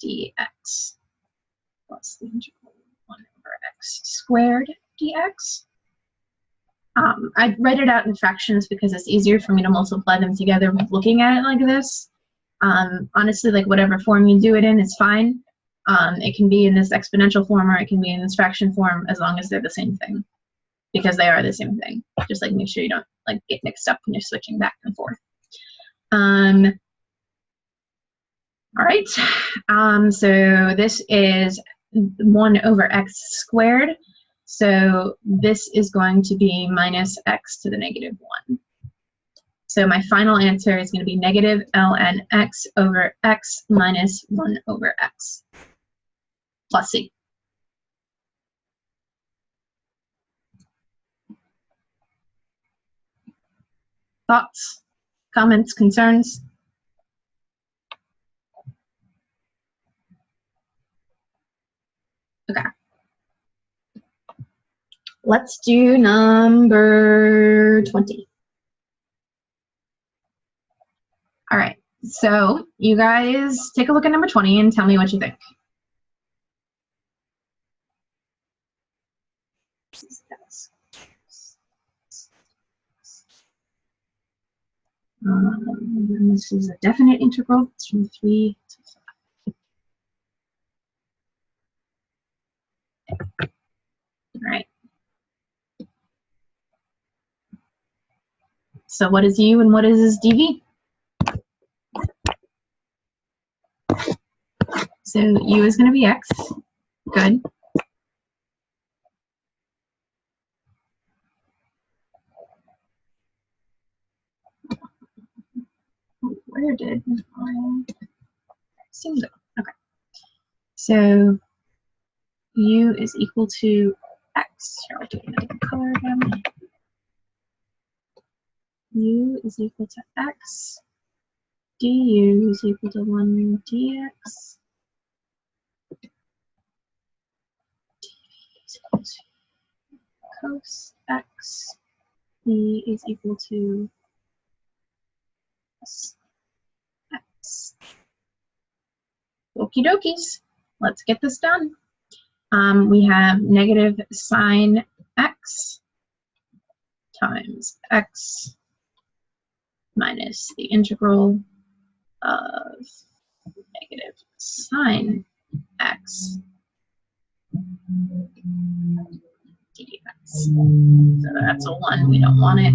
dx plus the integral 1 over x squared dx. I write it out in fractions because it's easier for me to multiply them together looking at it like this. Honestly, like whatever form you do it in is fine. It can be in this exponential form or it can be in this fraction form as long as they're the same thing, because they are the same thing. Just like make sure you don't like get mixed up when you're switching back and forth. All right, so this is 1 over x squared. So this is going to be minus x to the negative 1. So my final answer is going to be negative ln x over x minus 1 over x plus c. Thoughts, comments, concerns? Okay. Let's do number 20. All right, so you guys take a look at number 20 and tell me what you think. This is a definite integral. It's from 3 to 5. All right. So what is u and what is dv? So u is going to be x. Good. Where did I see that? Okay. So u is equal to x. Here, I'll do another color again. U is equal to x. Du is equal to 1 dx. Dv is equal to cos x. B is equal to cos x. Okie dokies. Let's get this done. We have negative sine x times x minus the integral of negative sine x dx. So that's a 1. We don't want it.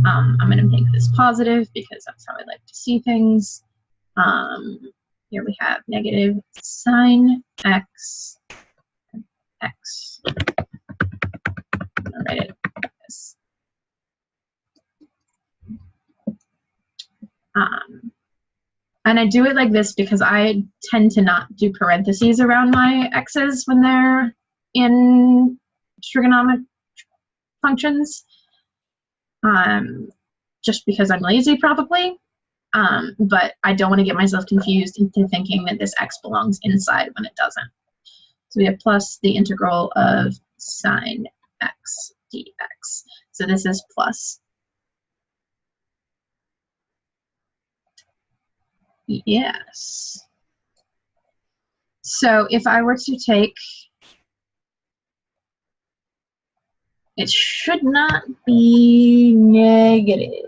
I'm going to make this positive because that's how I like to see things. Here we have negative sine x x. I'll write it like this. And I do it like this because I tend to not do parentheses around my x's when they're in trigonometric functions, just because I'm lazy probably, but I don't want to get myself confused into thinking that this x belongs inside when it doesn't. So we have plus the integral of sine x dx. So this is plus. Yes. So if I were to take, it should not be negative.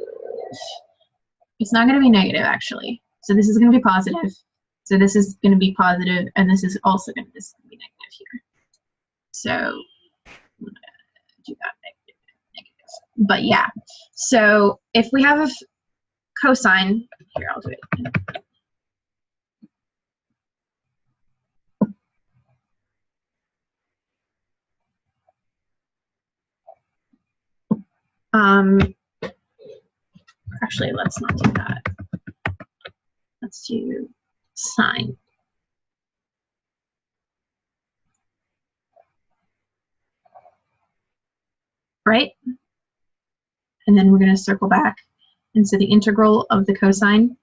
It's not going to be negative, actually. So this is going to be positive. So this is going to be positive, and this is also going to be negative here. So I'm going to do that negative. But yeah, so if we have a cosine, here, I'll do it. Actually, let's not do that. Let's do sine. Right? And then we're going to circle back. And so the integral of the cosine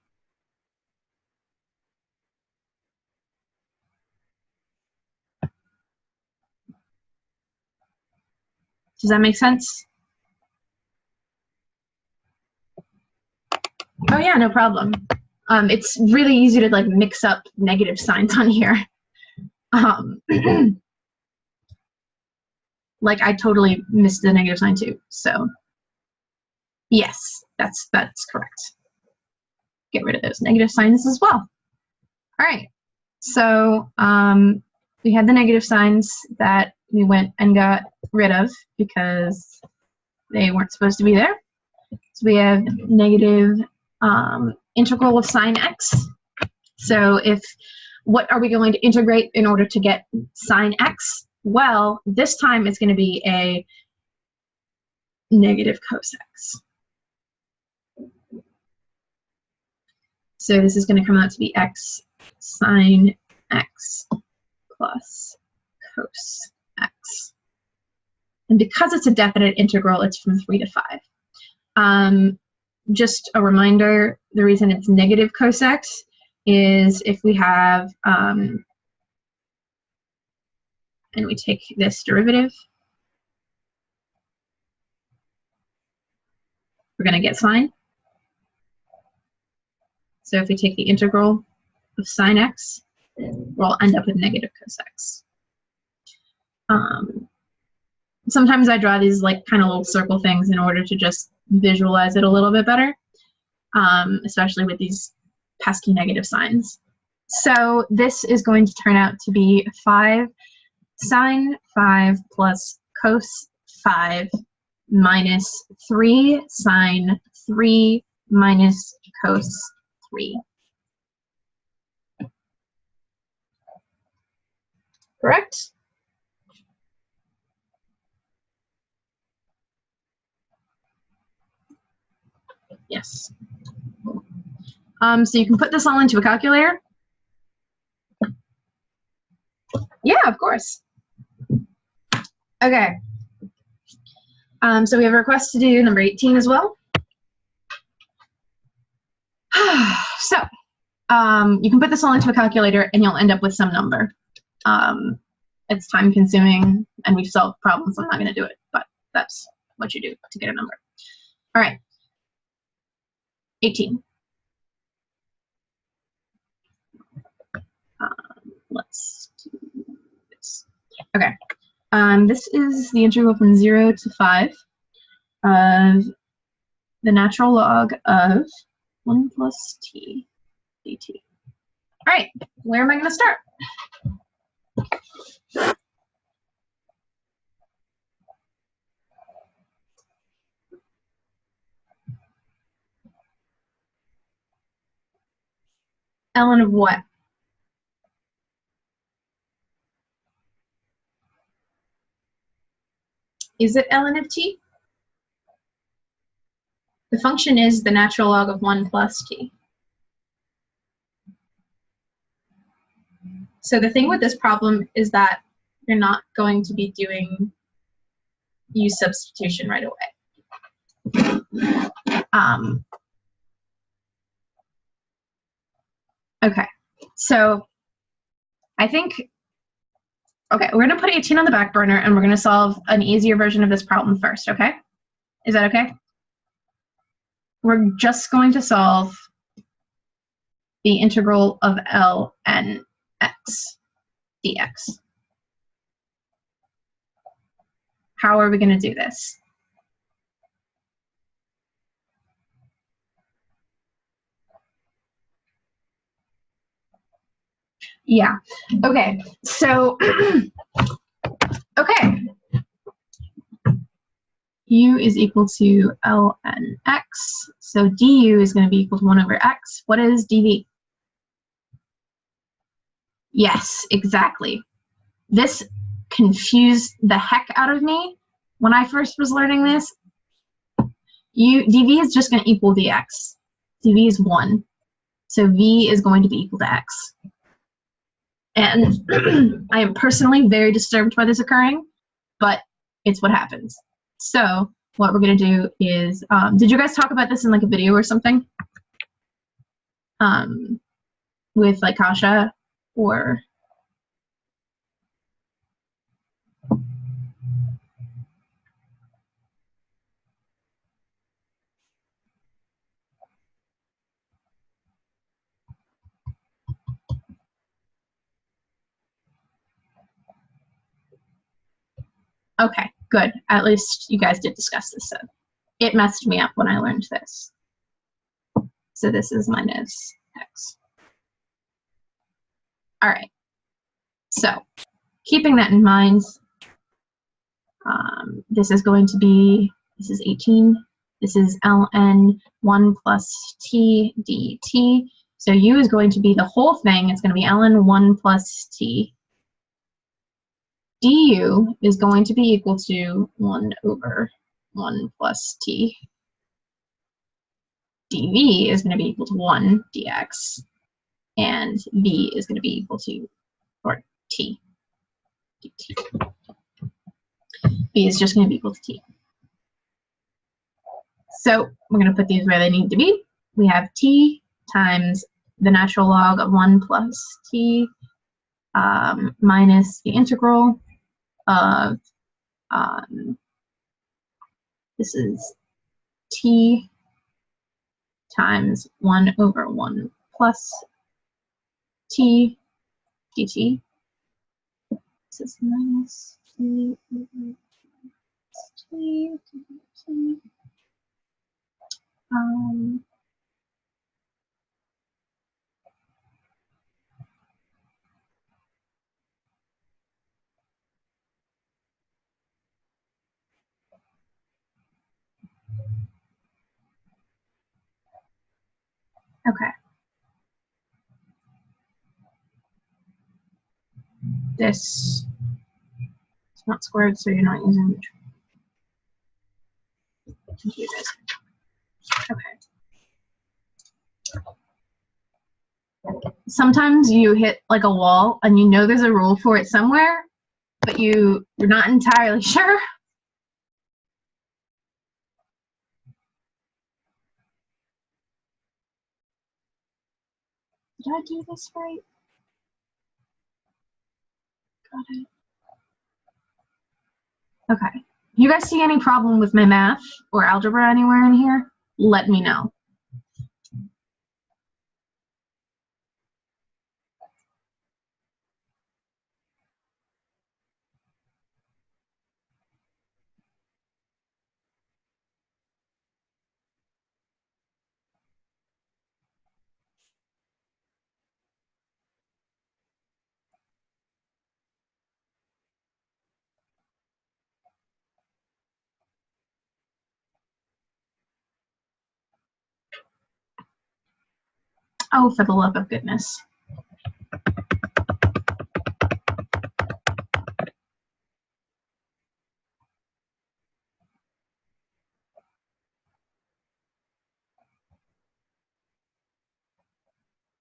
does that make sense? Oh yeah, no problem. It's really easy to like mix up negative signs on here. Like I totally missed the negative sign too. So yes, that's correct. Get rid of those negative signs as well. All right. So we had the negative signs that we went and got rid of because they weren't supposed to be there. So we have negative integral of sine x. So what are we going to integrate in order to get sine x? Well, this time it's going to be a negative cos x. So this is going to come out to be x sine x plus cos x. And because it's a definite integral, it's from 3 to 5. Just a reminder, the reason it's negative cos x is if we have, and we take this derivative, we're going to get sine. So if we take the integral of sine x, we'll end up with negative cos x. Sometimes I draw these like kind of little circle things in order to just visualize it a little bit better, especially with these pesky negative signs. So this is going to turn out to be 5 sine 5 plus cos 5 minus 3 sine 3 minus cos 3. Correct? Yes. So you can put this all into a calculator. Yeah, of course. Okay. So we have a request to do number 18 as well. So you can put this all into a calculator and you'll end up with some number. It's time consuming and we've solved problems. I'm not going to do it, but that's what you do to get a number. All right. 18. Let's do this. Okay. This is the integral from 0 to 5 of the natural log of 1 plus t dt. All right, where am I going to start? Ln of what? Is it ln of t? The function is the natural log of 1 plus t. So the thing with this problem is that you're not going to be doing use substitution right away. Okay, so I think, okay, we're going to put 18 on the back burner and we're going to solve an easier version of this problem first, okay? Is that okay? We're just going to solve the integral of ln x dx. How are we going to do this? Yeah, okay, so, okay. U is equal to ln x, so du is going to be equal to 1 over x. What is dv? Yes, exactly. This confused the heck out of me when I first was learning this. dv is just going to equal dx. dv is 1, so v is going to be equal to x. And I am personally very disturbed by this occurring, but it's what happens. So what we're going to do is, did you guys talk about this in like a video or something? With like Kasha or? Okay, good. At least you guys did discuss this. So it messed me up when I learned this. So this is minus x. All right. So keeping that in mind, this is going to be, this is 18. This is ln 1 plus t dt. So u is going to be the whole thing. It's going to be ln 1 plus t. Du is going to be equal to 1 over 1 plus t. dv is going to be equal to 1 dx. And v is going to be equal to, or t dt. V is just going to be equal to t. So we're going to put these where they need to be. We have t times the natural log of 1 plus t minus the integral of, this is t times 1 over 1 plus t dt. This is minus t over t dt. Okay. This is not squared, so you're not using computers. Okay. Sometimes you hit like a wall and you know there's a rule for it somewhere, but you're not entirely sure. Did I do this right? Got it. Okay. You guys see any problem with my math or algebra anywhere in here? Let me know. Oh, for the love of goodness.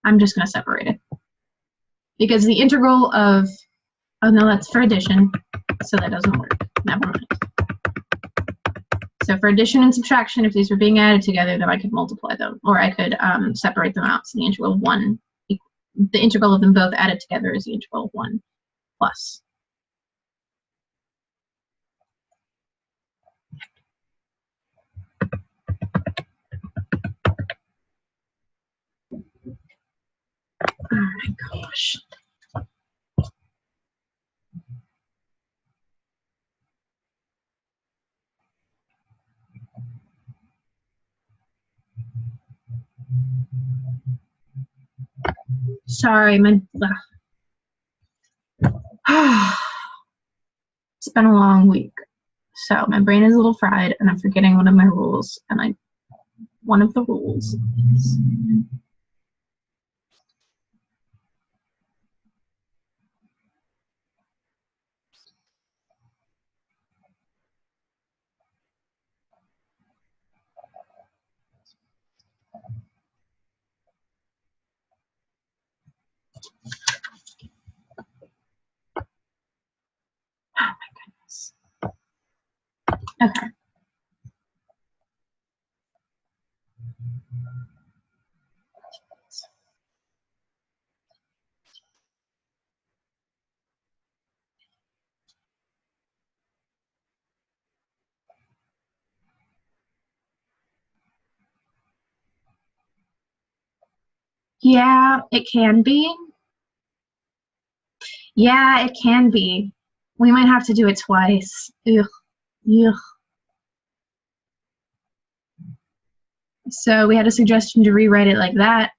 I'm just going to separate it. Because the integral of, oh no, that's for addition, so that doesn't work. Never mind. So for addition and subtraction, if these were being added together, then I could multiply them, or I could separate them out. So the integral of 1, the integral of them both added together is the integral of 1 plus. Oh my gosh. Sorry, my it's been a long week, so my brain is a little fried, and I'm forgetting one of my rules. And one of the rules is oh my goodness. Okay. Yeah, it can be. Yeah, it can be. We might have to do it twice. Ugh. Ugh. So we had a suggestion to rewrite it like that.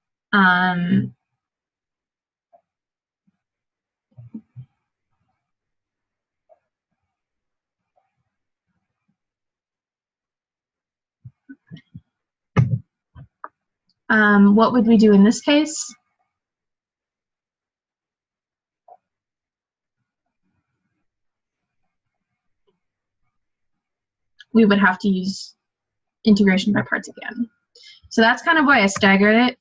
What would we do in this case? We would have to use integration by parts again. So that's kind of why I staggered it,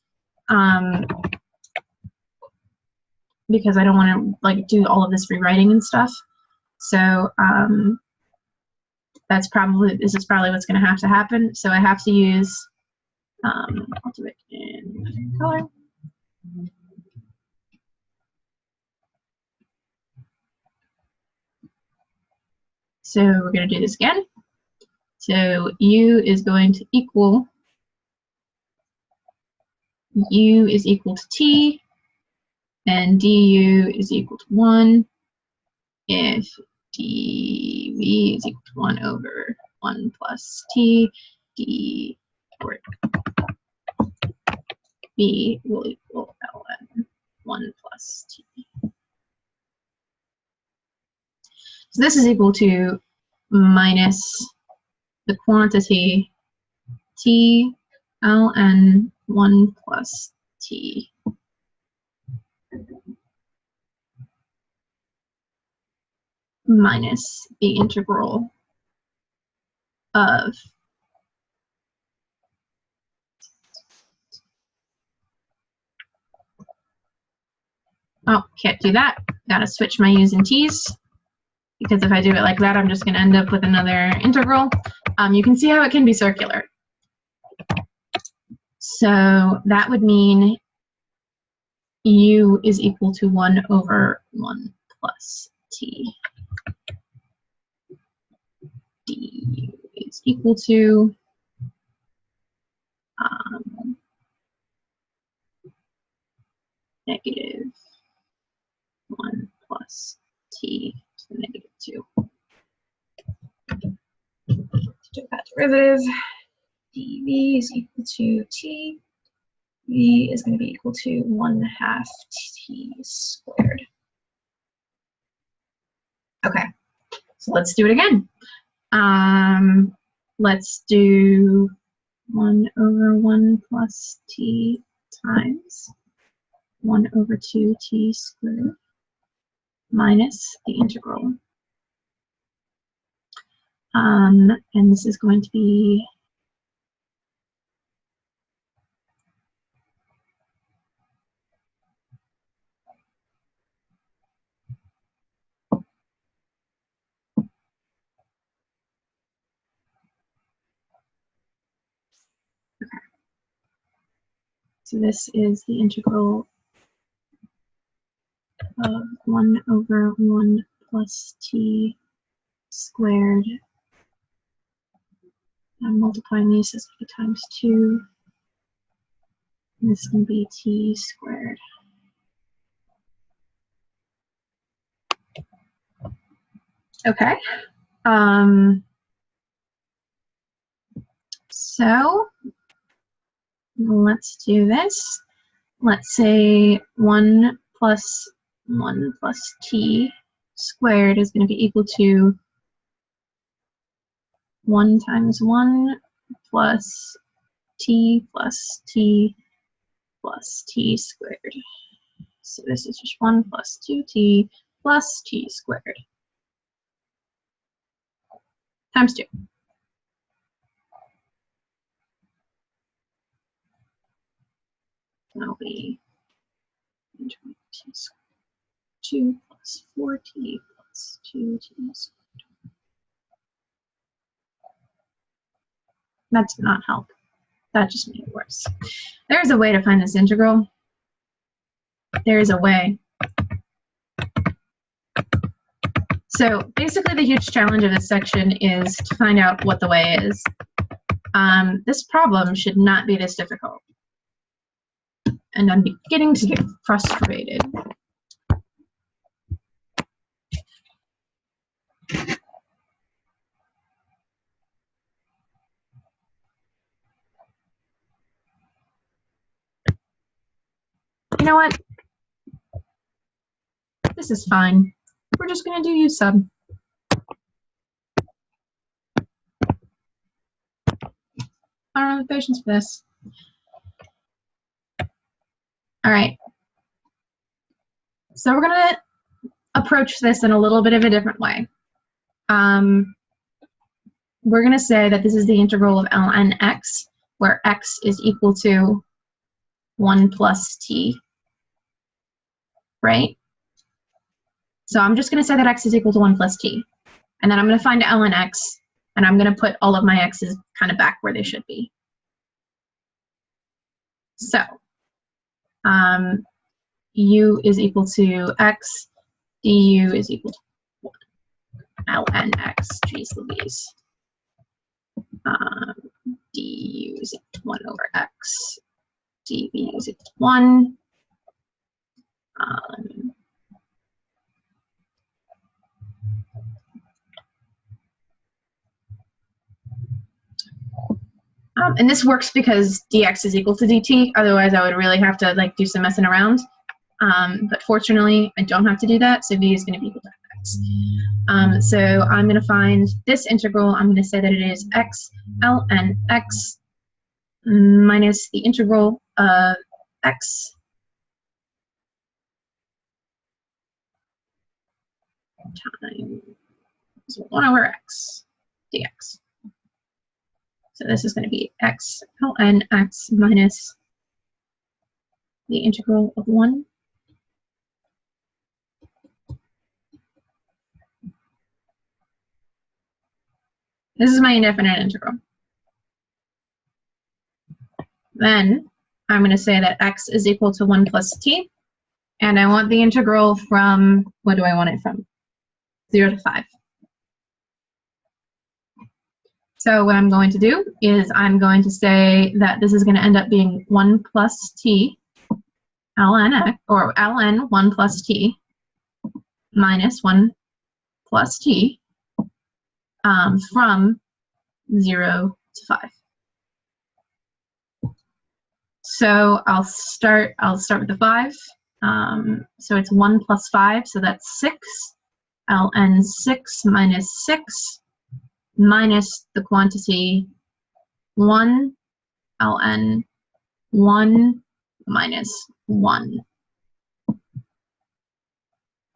because I don't want to like do all of this rewriting and stuff. So this is probably what's going to have to happen. So I have to use, I'll do it in color. So we're going to do this again. So U is going to equal u is equal to t, and du is equal to 1 if dv is equal to 1 over 1 plus t, d or b will equal ln 1 plus t. So this is equal to minus the quantity t ln 1 plus t minus the integral of can't do that. Gotta switch my u's and t's, because if I do it like that, I'm just gonna end up with another integral. You can see how it can be circular. So that would mean u is equal to 1 over 1 plus t. du is equal to negative 1 plus t to the negative 2. To that derivative, dv is equal to t. V is going to be equal to 1/2 t squared. Okay, so let's do it again. Let's do 1 over 1 plus t times 1 over 2t squared minus the integral. And this is going to be so this is the integral of 1 over 1 plus t squared. I'm multiplying these as times 2. And this is going to be t squared. Okay. So let's do this. Let's say 1 plus t squared is going to be equal to 1 times 1 plus t plus t plus t squared. So this is just 1 plus 2t plus t squared times 2. That'll be 2 plus 4t plus 2t squared. That did not help. That just made it worse. There's a way to find this integral. There is a way. So basically the huge challenge of this section is to find out what the way is. This problem should not be this difficult. And I'm beginning to get frustrated. You know what? This is fine. We're just going to do u sub. I don't have the patience for this. All right. So we're going to approach this in a little bit of a different way. We're going to say that this is the integral of ln x, where x is equal to 1 plus t, right? So I'm just going to say that x is equal to 1 plus t. And then I'm going to find ln x, and I'm going to put all of my x's kind of back where they should be. So u is equal to x, du is equal to 1. ln x, geez Louise. Du is equal to 1 over x. dv is equal to 1. And this works because dx is equal to dt. Otherwise, I would really have to like do some messing around. But fortunately, I don't have to do that. So v is going to be equal to x. So I'm going to find this integral. I'm going to say that it is x ln x minus the integral of x times 1 over x dx. So this is going to be x ln x minus the integral of 1 . This is my indefinite integral. Then I'm going to say that x is equal to 1 plus t, and I want the integral from, what do I want it from? 0 to 5. So what I'm going to do is I'm going to say that this is going to end up being 1 plus t ln x, or ln 1 plus t minus 1 plus t from 0 to 5. So I'll start with the 5. So it's 1 plus 5, so that's 6. ln 6 minus 6 minus the quantity 1 ln 1 minus 1.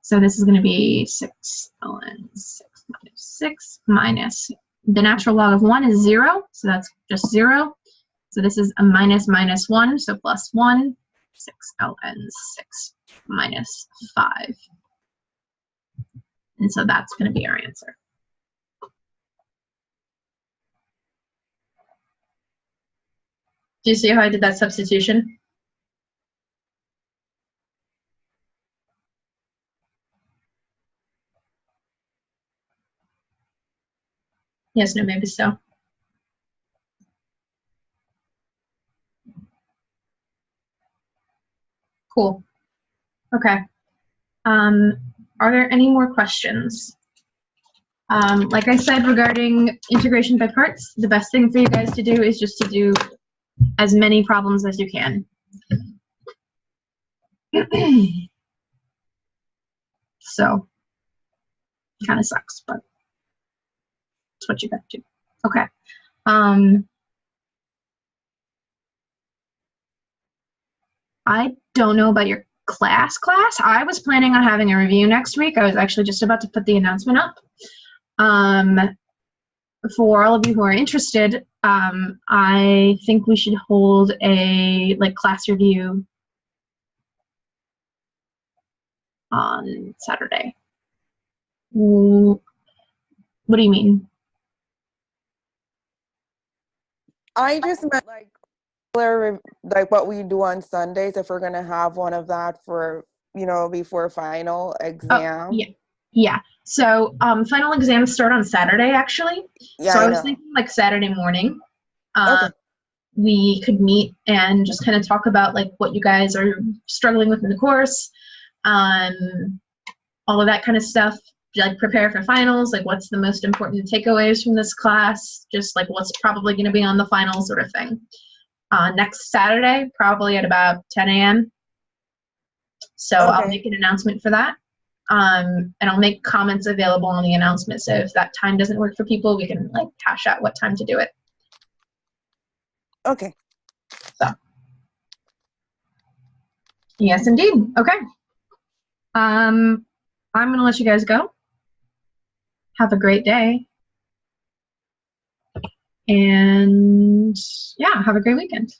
So this is going to be 6 ln 6 minus 6 minus the natural log of 1 is 0, so that's just 0. So this is a minus minus 1, so plus 1, 6 ln 6 minus 5. And so that's going to be our answer. Do you see how I did that substitution? Yes, no, maybe so. Cool. Okay. Are there any more questions? Like I said regarding integration by parts, the best thing for you guys to do is just to do as many problems as you can. So, kind of sucks, but it's what you got to do. Okay. I don't know about your class. I was planning on having a review next week. I was actually just about to put the announcement up. For all of you who are interested, I think we should hold a class review on Saturday. What do you mean? I just meant like what we do on Sundays, if we're gonna have one of that for, before final exam. Yeah. So final exams start on Saturday, actually. Yeah, so I was thinking like Saturday morning. Okay. We could meet and just kind of talk about like what you guys are struggling with in the course, all of that kind of stuff. Like prepare for finals, like what's the most important takeaways from this class, just like what's probably going to be on the final sort of thing. Next Saturday, probably at about 10 a.m. So okay. I'll make an announcement for that. And I'll make comments available on the announcement. So if that time doesn't work for people, we can like hash out what time to do it. Okay. So. Yes, indeed. Okay. I'm going to let you guys go. Have a great day. And yeah, have a great weekend.